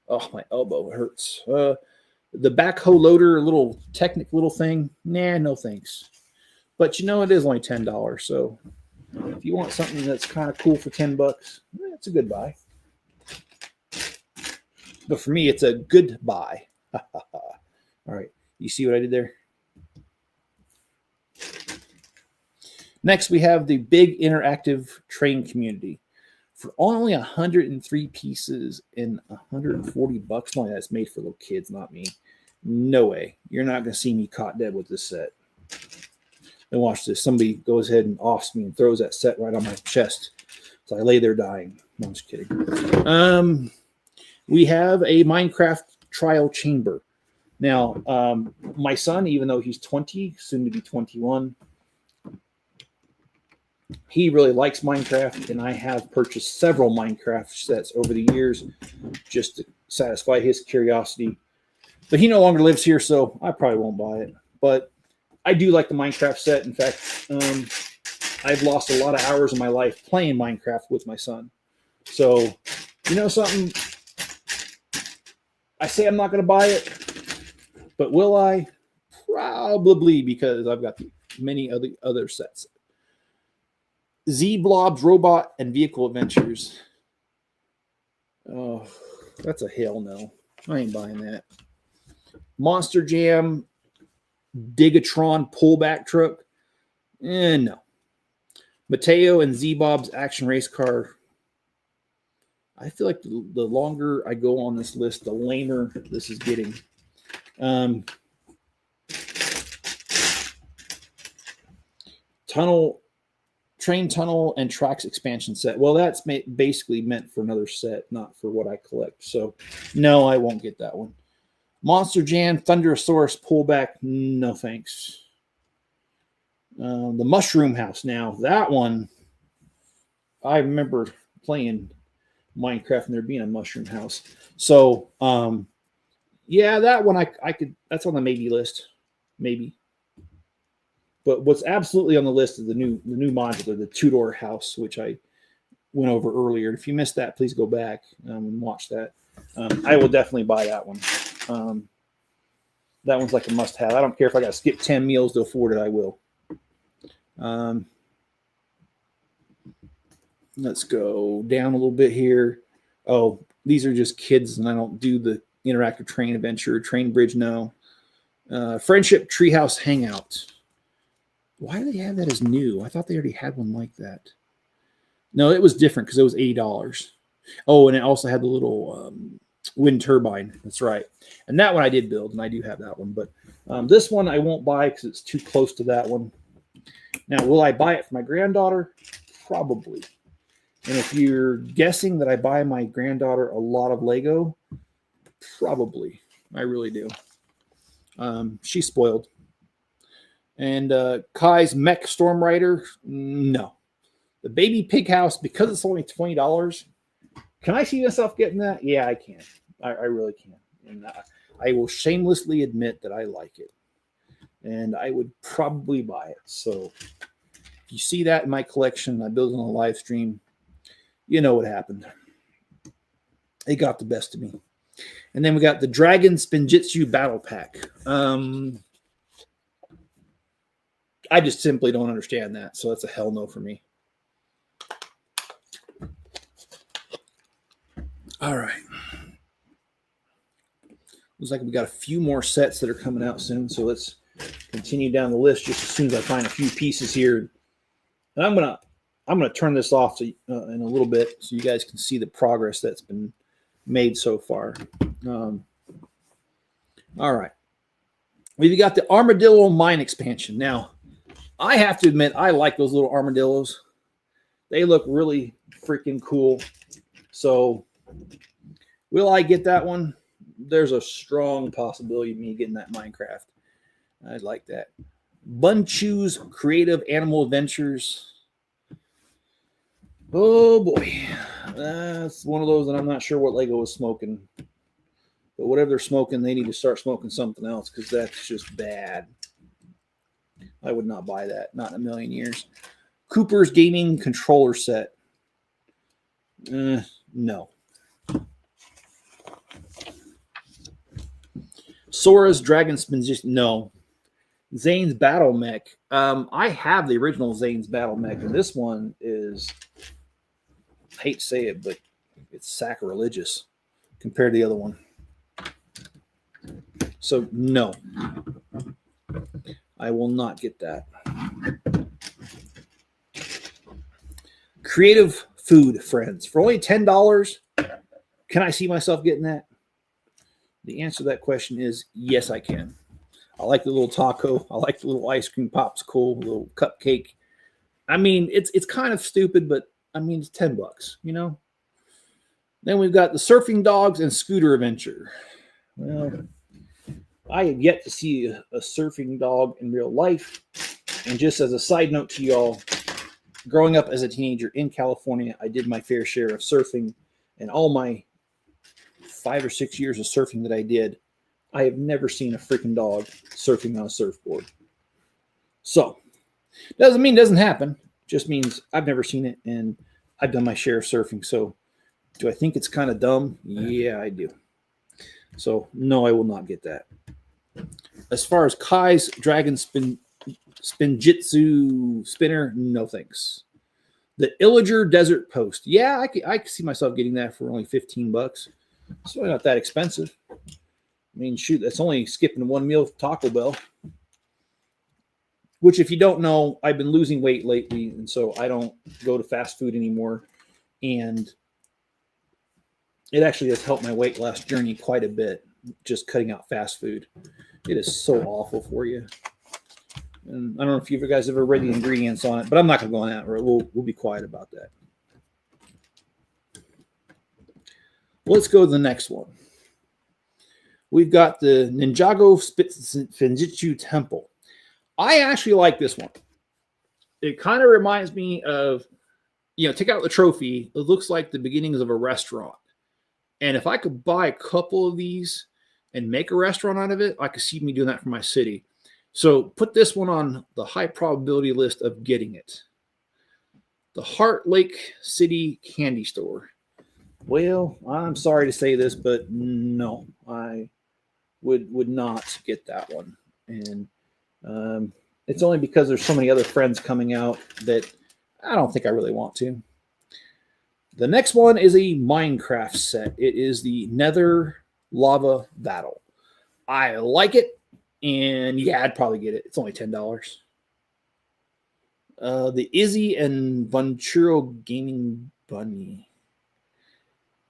Oh, my elbow hurts. The backhoe loader, little thing. Nah, no thanks. But you know, it is only $10. So if you want something that's kind of cool for $10, it's a good buy. But for me, it's a good buy. All right. You see what I did there? Next, we have the big interactive train community. For only 103 pieces and $140, only that's made for little kids, not me. No way. You're not going to see me caught dead with this set. And watch this. Somebody goes ahead and offs me and throws that set right on my chest. So I lay there dying. No, I'm just kidding. We have a Minecraft trial chamber. Now, my son, even though he's 20, soon to be 21, he really likes Minecraft, and I have purchased several Minecraft sets over the years just to satisfy his curiosity. But he no longer lives here, so I probably won't buy it. But I do like the Minecraft set. In fact, I've lost a lot of hours of my life playing Minecraft with my son. So, you know something? I say I'm not going to buy it, but will I? Probably, because I've got many other sets. Z-Blob's Robot and Vehicle Adventures. Oh, that's a hell no. I ain't buying that. Monster Jam Digatron pullback truck. No. Mateo and Z-Bob's action race car. I feel like the longer I go on this list, the lamer this is getting. Train tunnel and tracks expansion set. Well, that's basically meant for another set, not for what I collect. So, no, I won't get that one. Monster Jam Thunderosaurus pullback. No thanks. The Mushroom House. Now that one, I remember playing Minecraft and there being a Mushroom House. So, yeah, that one I could. That's on the maybe list, maybe. But what's absolutely on the list is the new modular, the two-door house, which I went over earlier. If you missed that, please go back and watch that. I will definitely buy that one. That one's like a must-have. I don't care if I got to skip 10 meals to afford it. I will. Let's go down a little bit here. Oh, these are just kids, and I don't do the interactive train adventure, train bridge. No. Friendship Treehouse Hangout. Why do they have that as new? I thought they already had one like that. No, it was different because it was $80. Oh, and it also had the little wind turbine. That's right. And that one I did build, and I do have that one. But this one I won't buy because it's too close to that one. Now, will I buy it for my granddaughter? Probably. And if you're guessing that I buy my granddaughter a lot of Lego, probably. I really do. She's spoiled. And Kai's Mech Storm Rider, no. The Baby Pig House, because it's only $20, can I see myself getting that? Yeah, I can. I really can. And I will shamelessly admit that I like it. And I would probably buy it. So if you see that in my collection, I built it on a live stream, you know what happened. It got the best of me. And then we got the Dragon Spinjitzu Battle Pack. I just simply don't understand that. So that's a hell no for me. All right. Looks like we got a few more sets that are coming out soon. So let's continue down the list just as soon as I find a few pieces here. And I'm gonna turn this off in a little bit so you guys can see the progress that's been made so far. All right. We've got the Armadillo Mine Expansion. Now, I have to admit, I like those little armadillos. They look really freaking cool. So, will I get that one? There's a strong possibility of me getting that Minecraft. I'd like that. Bunchu's Creative Animal Adventures. Oh, boy. That's one of those that I'm not sure what Lego is smoking. But whatever they're smoking, they need to start smoking something else because that's just bad. I would not buy that. Not in a million years. Cooper's Gaming Controller Set. No. Sora's Dragon Spin. No. Zane's Battle Mech. I have the original Zane's Battle Mech, and this one is, I hate to say it, but it's sacrilegious compared to the other one. So, no. I will not get that. Creative Food Friends. For only $10, can I see myself getting that? The answer to that question is yes, I can. I like the little taco. I like the little ice cream popsicle, little cupcake. I mean, it's kind of stupid, but I mean, it's $10, you know? Then we've got the Surfing Dogs and Scooter Adventure. Well, I have yet to see a surfing dog in real life. And just as a side note to y'all, growing up as a teenager in California, I did my fair share of surfing. And all my 5 or 6 years of surfing that I did, I have never seen a freaking dog surfing on a surfboard. So, doesn't mean it doesn't happen. Just means I've never seen it, and I've done my share of surfing. So, Do I think it's kind of dumb? Yeah, I do. So, no, I will not get that. As far as Kai's Dragon Spinjitzu spinner, no thanks. The Illager Desert Post. Yeah, I could see myself getting that for only $15. It's really not that expensive. I mean, shoot, that's only skipping one meal at Taco Bell. Which, if you don't know, I've been losing weight lately, and so I don't go to fast food anymore. And it actually has helped my weight loss journey quite a bit, just cutting out fast food. It is so awful for you. And I don't know if you guys ever read the ingredients on it, but I'm not going to go on that. We'll be quiet about that. Let's go to the next one. We've got the Ninjago Spinjitzu Temple. I actually like this one. It kind of reminds me of, take out the trophy. It looks like the beginnings of a restaurant. And if I could buy a couple of these and make a restaurant out of it, I could see me doing that for my city. So put this one on the high probability list of getting it. The Heart Lake City Candy Store. Well, I'm sorry to say this, but no, I would not get that one. And it's only because there's so many other friends coming out that I don't think I really want to. The next one is a Minecraft set. It is the Nether Lava Battle. I like it, and yeah, I'd probably get it. It's only $10. The Izzy and Venturo Gaming Bunny.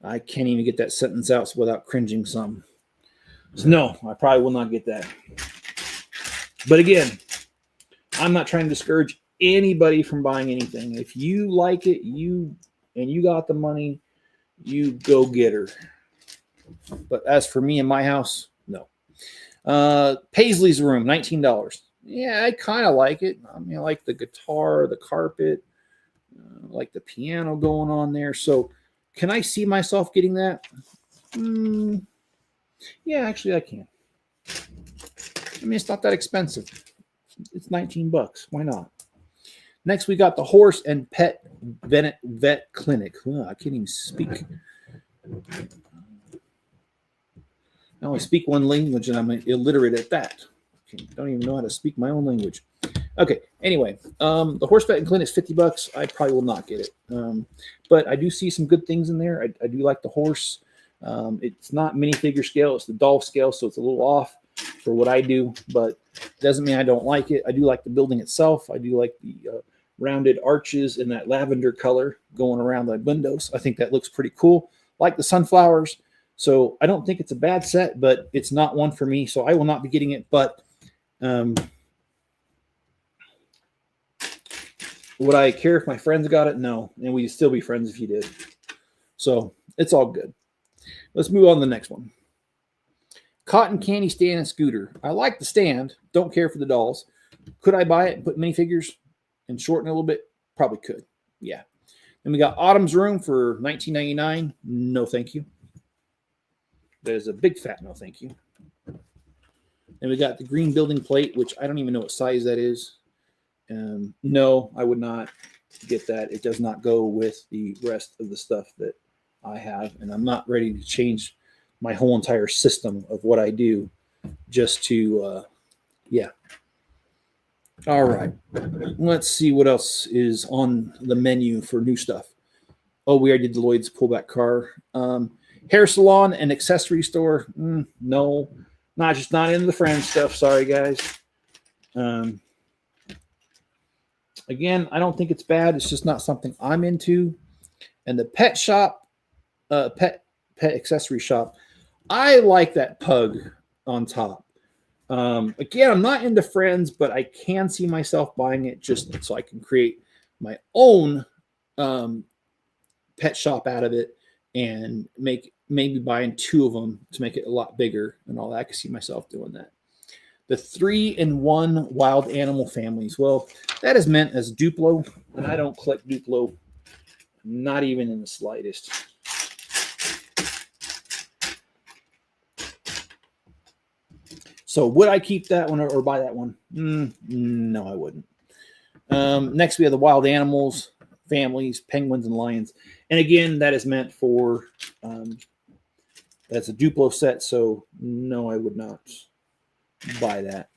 I can't even get that sentence out without cringing some. So no, I probably will not get that. But again, I'm not trying to discourage anybody from buying anything. If you like it, you got the money, you go get her. But as for me and my house, no. Paisley's Room, $19. Yeah, I kind of like it. I mean, I like the guitar, the carpet, like the piano going on there. So can I see myself getting that? Yeah, actually I can. I mean, it's not that expensive. It's $19. Why not? Next, we got the Horse and Pet Vet Clinic. Oh, I can't even speak. I only speak one language, and I'm illiterate at that. I don't even know how to speak my own language. Okay, anyway, the Horse Vet Clinic is $50. I probably will not get it. But I do see some good things in there. I do like the horse. It's not minifigure scale. It's the doll scale, so it's a little off for what I do, but doesn't mean I don't like it. I do like the building itself. I do like the rounded arches in that lavender color going around the windows. I think that looks pretty cool. Like the sunflowers. So I don't think it's a bad set, but it's not one for me. So I will not be getting it. But would I care if my friends got it? No. And we'd still be friends if you did. So it's all good. Let's move on to the next one. Cotton Candy Stand and Scooter. I like the stand. Don't care for the dolls. Could I buy it and put minifigures and shorten it a little bit? Probably could. Yeah. Then we got Autumn's Room for $19.99. No, thank you. There's a big fat no, thank you. Then we got the green building plate, which I don't even know what size that is. No, I would not get that. It does not go with the rest of the stuff that I have, and I'm not ready to change my whole entire system of what I do just to, yeah. All right. Let's see what else is on the menu for new stuff. Oh, we already did Lloyd's pullback car. Hair salon and accessory store. No, just not into the friend stuff. Sorry, guys. Again, I don't think it's bad. It's just not something I'm into. And the pet shop, pet accessory shop, I like that pug on top. Again, I'm not into friends, but I can see myself buying it just so I can create my own pet shop out of it and maybe buying 2 of them to make it a lot bigger and all that. I can see myself doing that. The 3-in-1 wild animal families. Well, that is meant as Duplo, and I don't collect Duplo, not even in the slightest. So would I keep that one or buy that one? No, I wouldn't. Next, we have the wild animals. families, penguins and lions. And again, that is meant for, that's a Duplo set. So no, I would not buy that.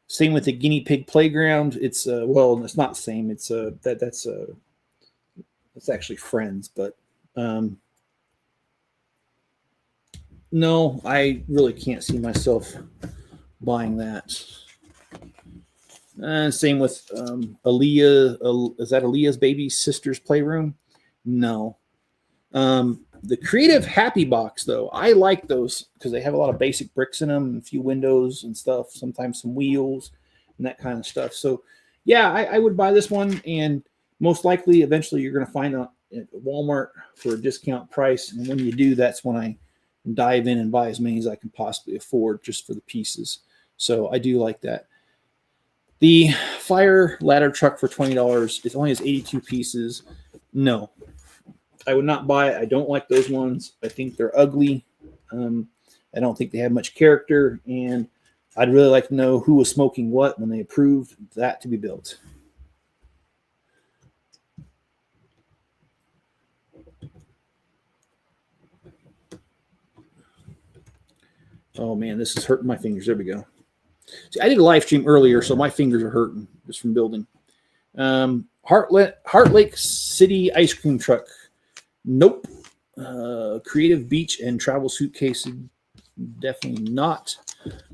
Same with the guinea pig playground. It's well, it's not the same. It's that's actually Friends, but no, I really can't see myself buying that. Same with Aaliyah. Is that Aaliyah's baby sister's playroom? No. The Creative Happy Box, though, I like those because they have a lot of basic bricks in them, a few windows and stuff, sometimes some wheels and that kind of stuff. So, yeah, I would buy this one, and most likely, eventually, you're going to find it at Walmart for a discount price. And when you do, that's when I dive in and buy as many as I can possibly afford just for the pieces. So I do like that. The fire ladder truck for $20, it only has 82 pieces. No, I would not buy it. I don't like those ones. I think they're ugly. I don't think they have much character, and I'd really like to know who was smoking what when they approved that to be built. Oh man, this is hurting my fingers. There we go. See, I did a live stream earlier, so my fingers are hurting just from building. Heart Lake City ice cream truck. Nope. Creative beach and travel suitcase. Definitely not.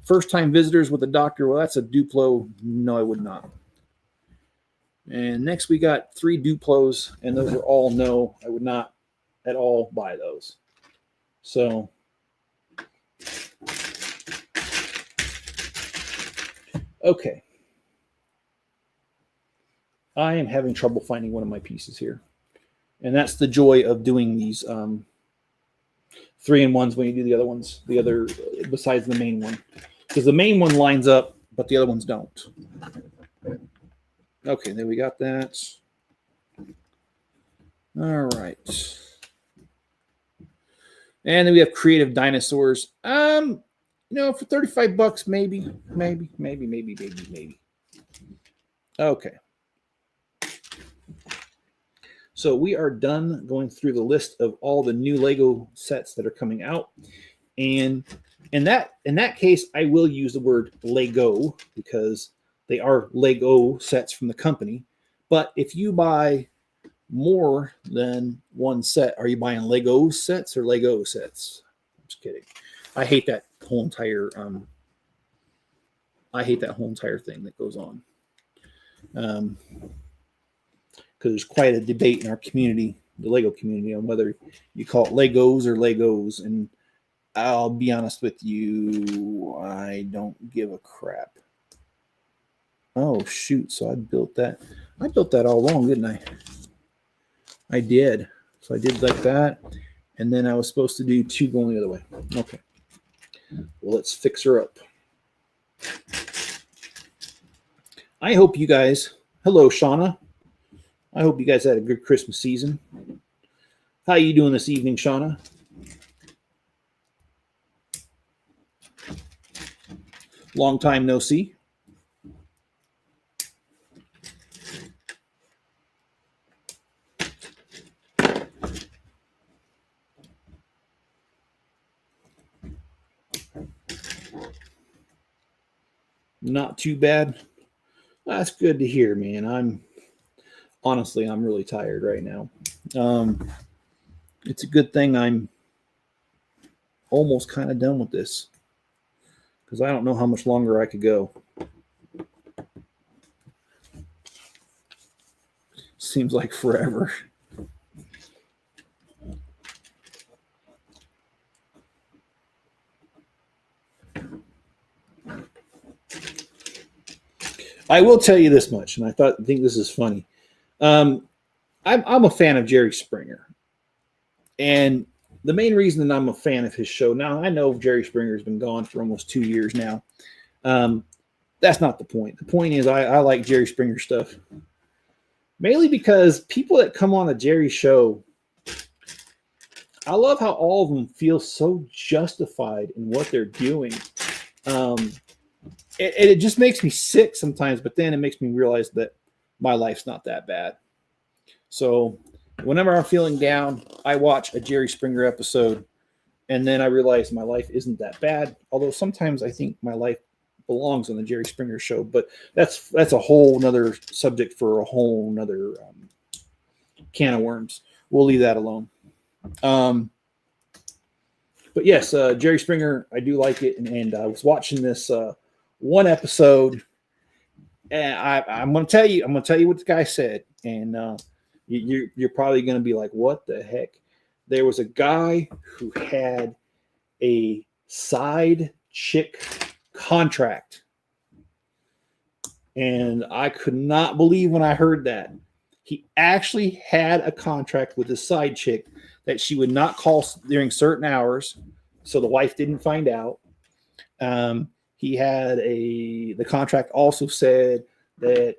First time visitors with a doctor. Well, that's a Duplo. No, I would not. And next we got 3 Duplos, and those are all no. I would not at all buy those. So okay. I am having trouble finding one of my pieces here. And that's the joy of doing these 3-in-1s when you do the other ones, besides the main one. Because the main one lines up, but the other ones don't. Okay, there we got that. All right. And then we have Creative Dinosaurs. For $35, maybe. Okay. So we are done going through the list of all the new Lego sets that are coming out. And in that case, I will use the word Lego because they are Lego sets from the company. But if you buy more than one set, are you buying Lego sets or Lego sets? I'm just kidding. I hate that whole entire thing that goes on. Because there's quite a debate in our community, the Lego community, on whether you call it Legos or Legos. And I'll be honest with you, I don't give a crap. Oh, shoot. So I built that. I built that all wrong, didn't I? I did. So I did like that. And then I was supposed to do 2 going the other way. Okay. Well, let's fix her up. I hope you guys, hello, Shauna. I hope you guys had a good Christmas season. How are you doing this evening, Shauna? Long time no see. Not too bad. That's good to hear, man. I'm really tired right now. It's a good thing I'm almost kind of done with this because I don't know how much longer I could go. Seems like forever. I will tell you this much, and I think this is funny. I'm a fan of Jerry Springer, and the main reason that I'm a fan of his show, now I know Jerry Springer has been gone for almost 2 years now. That's not the point. The point is I like Jerry Springer stuff, mainly because people that come on a Jerry show, I love how all of them feel so justified in what they're doing. It just makes me sick sometimes, but then it makes me realize that my life's not that bad. So whenever I'm feeling down, I watch a Jerry Springer episode, and then I realize my life isn't that bad. Although sometimes I think my life belongs on the Jerry Springer show, but that's a whole nother subject for a whole nother can of worms. We'll leave that alone. But yes, Jerry Springer, I do like it, and I was watching this one episode, and I'm going to tell you what the guy said, and you're probably going to be like, what the heck? There was a guy who had a side chick contract, and I could not believe when I heard that. He actually had a contract with his side chick that she would not call during certain hours, so the wife didn't find out. He had the contract also said that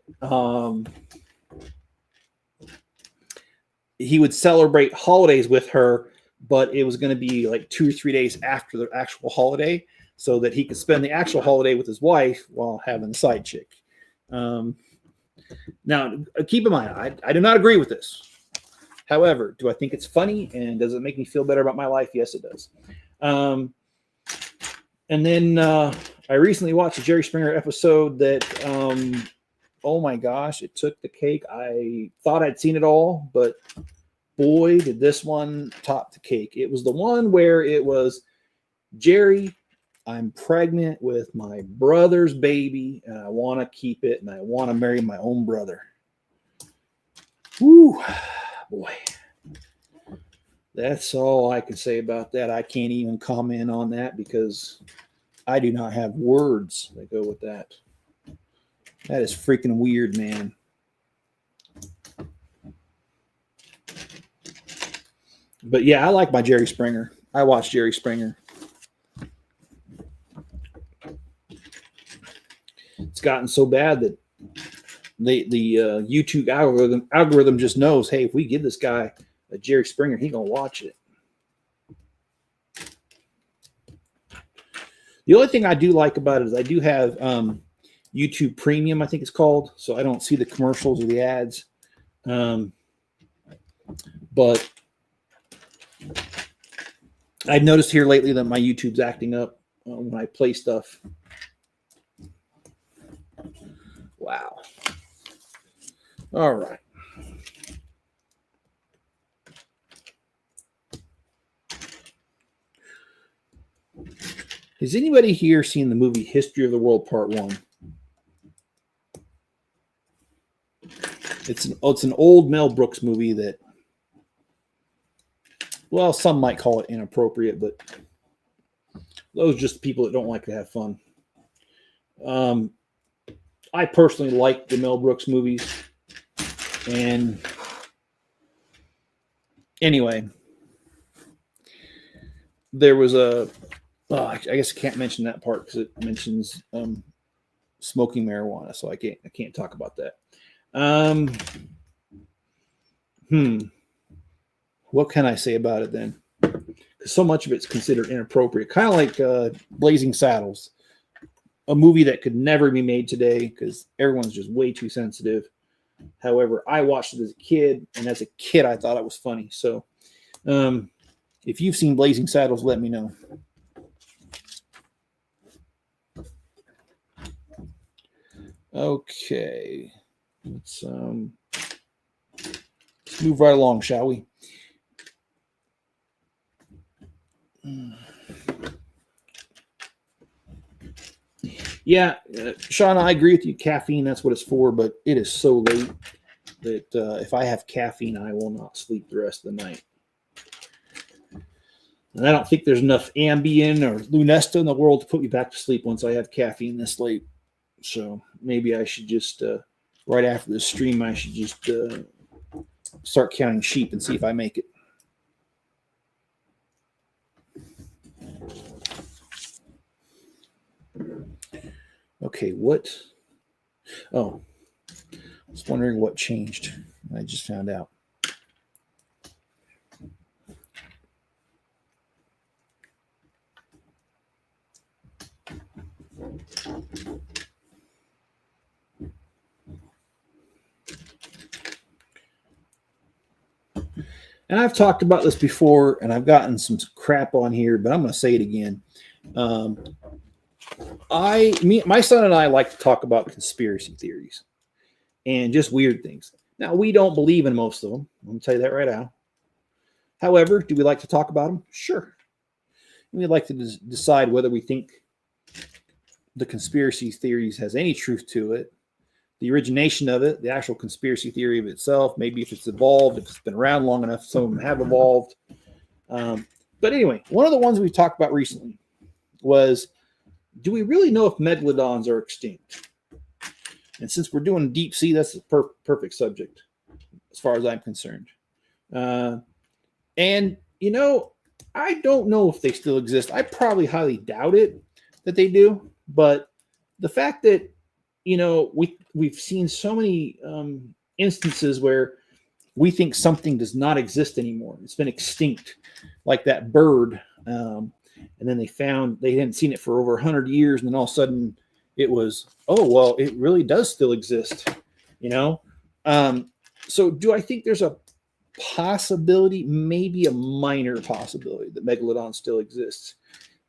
he would celebrate holidays with her, but it was going to be like 2 or 3 days after the actual holiday, so that he could spend the actual holiday with his wife while having the side chick. Now, keep in mind, I do not agree with this. However, do I think it's funny, and does it make me feel better about my life? Yes, it does. And then I recently watched a Jerry Springer episode that, oh my gosh, it took the cake. I thought I'd seen it all, but boy, did this one top the cake. It was the one where it was, Jerry, I'm pregnant with my brother's baby, and I want to keep it, and I want to marry my own brother. Woo, boy. That's all I can say about that. I can't even comment on that because I do not have words that go with that. That is freaking weird, man. But yeah, I like my Jerry Springer. I watch Jerry Springer. It's gotten so bad that the YouTube algorithm just knows, hey, if we give this guy a Jerry Springer, he's gonna watch it. The only thing I do like about it is I do have YouTube Premium, I think it's called, so I don't see the commercials or the ads. But I've noticed here lately that my YouTube's acting up when I play stuff. Wow. All right. Has anybody here seen the movie History of the World Part 1? It's an old Mel Brooks movie that, well, some might call it inappropriate, but those are just people that don't like to have fun. I personally like the Mel Brooks movies. And anyway, there was I guess I can't mention that part because it mentions smoking marijuana, so I can't talk about that. What can I say about it then? Because so much of it's considered inappropriate, kind of like Blazing Saddles, a movie that could never be made today because everyone's just way too sensitive. However, I watched it as a kid, and as a kid, I thought it was funny. So, if you've seen Blazing Saddles, let me know. Okay, let's move right along, shall we? Yeah, Sean, I agree with you. Caffeine, that's what it's for, but it is so late that if I have caffeine, I will not sleep the rest of the night. And I don't think there's enough Ambien or Lunesta in the world to put me back to sleep once I have caffeine this late. So maybe I should just, right after the stream, I should just start counting sheep and see if I make it. Okay, what? Oh, I was wondering what changed. I just found out. And I've talked about this before, and I've gotten some crap on here, but I'm going to say it again. My son and I like to talk about conspiracy theories and just weird things. Now, we don't believe in most of them. I'm going to tell you that right now. However, do we like to talk about them? Sure. We'd like to decide whether we think the conspiracy theories has any truth to it, the origination of it, the actual conspiracy theory of itself, maybe if it's evolved, if it's been around long enough, some of them have evolved. But anyway, one of the ones we talked about recently was, do we really know if megalodons are extinct? And since we're doing deep sea, that's the perfect subject as far as I'm concerned. And, you know, I don't know if they still exist. I probably highly doubt it that they do. But the fact that, you know, we've seen so many instances where we think something does not exist anymore. It's been extinct, like that bird. And then they hadn't seen it for over 100 years. And then all of a sudden it was, oh, well, it really does still exist, you know? So do I think there's a possibility, maybe a minor possibility, that megalodon still exists?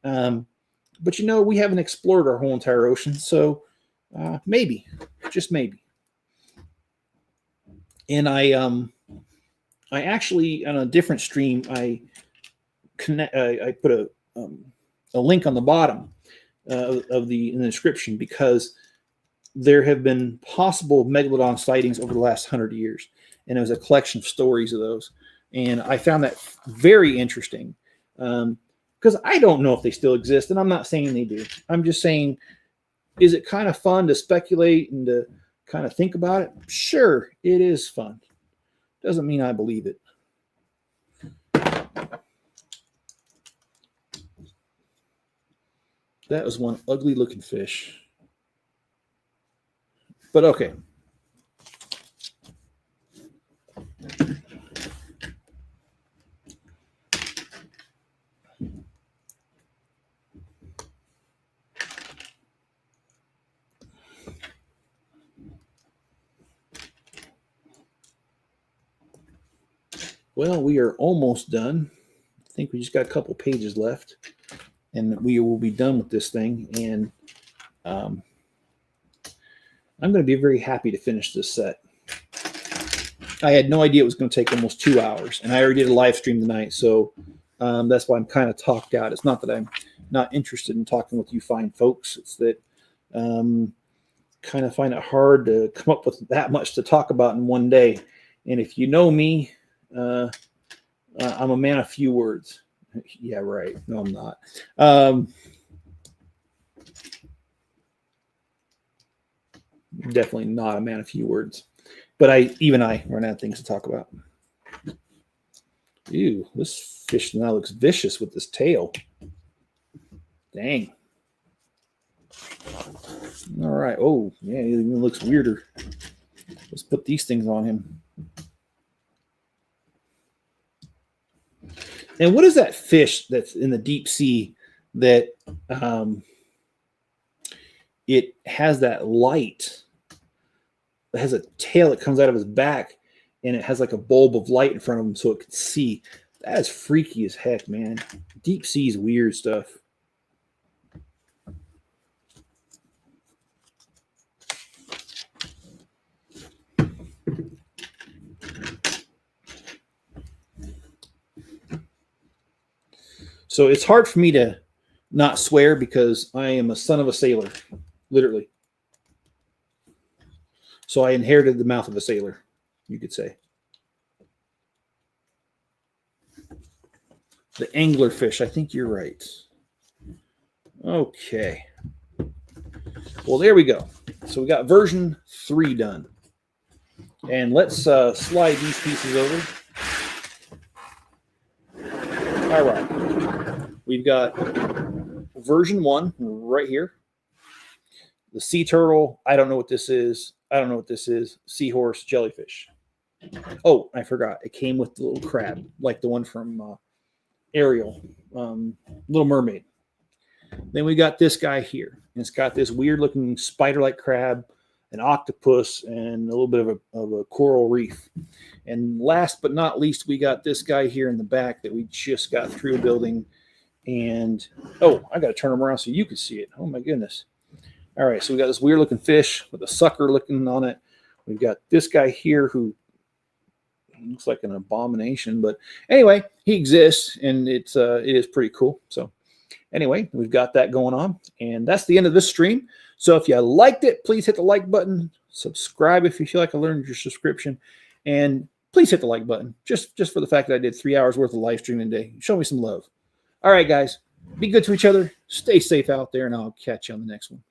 But, you know, we haven't explored our whole entire ocean. So maybe, just maybe. And I actually, on a different stream, I put a link on the bottom in the description, because there have been possible megalodon sightings over the last 100 years. And it was a collection of stories of those. And I found that very interesting, because I don't know if they still exist. And I'm not saying they do. I'm just saying, is it kind of fun to speculate and to kind of think about it? Sure, it is fun. Doesn't mean I believe it. That was one ugly looking fish. But okay. Well, we are almost done. I think we just got a couple pages left, and we will be done with this thing. And I'm going to be very happy to finish this set. I had no idea it was going to take almost 2 hours, and I already did a live stream tonight, so that's why I'm kind of talked out. It's not that I'm not interested in talking with you fine folks. It's that kind of find it hard to come up with that much to talk about in one day. And if you know me, I'm a man of few words. Yeah, right. No, I'm not. Definitely not a man of few words. But I run out of things to talk about. Ew, this fish now looks vicious with this tail. Dang. All right. Oh, yeah, it even looks weirder. Let's put these things on him. And what is that fish that's in the deep sea that it has that light? It has a tail that comes out of his back, and it has like a bulb of light in front of him so it can see. That is freaky as heck, man. Deep sea is weird stuff. So it's hard for me to not swear because I am a son of a sailor, literally. So I inherited the mouth of a sailor, you could say. The anglerfish, I think you're right. Okay. Well, there we go. So we got version 3 done. And let's slide these pieces over. All right. We've got version 1 right here. The sea turtle, I don't know what this is. Seahorse, jellyfish. Oh, I forgot. It came with the little crab, like the one from Ariel, Little Mermaid. Then we got this guy here. And it's got this weird looking spider-like crab an octopus, and a little bit of a coral reef. And last but not least, we got this guy here in the back that we just got through building. And, oh, I got to turn him around so you can see it. Oh, my goodness. All right, so we got this weird-looking fish with a sucker looking on it. We've got this guy here who looks like an abomination. But anyway, he exists, and it is pretty cool. So anyway, we've got that going on. And that's the end of this stream. So if you liked it, please hit the like button. Subscribe if you feel like I learned your subscription. And please hit the like button just for the fact that I did 3 hours worth of live streaming today. Show me some love. All right, guys, be good to each other. Stay safe out there, and I'll catch you on the next one.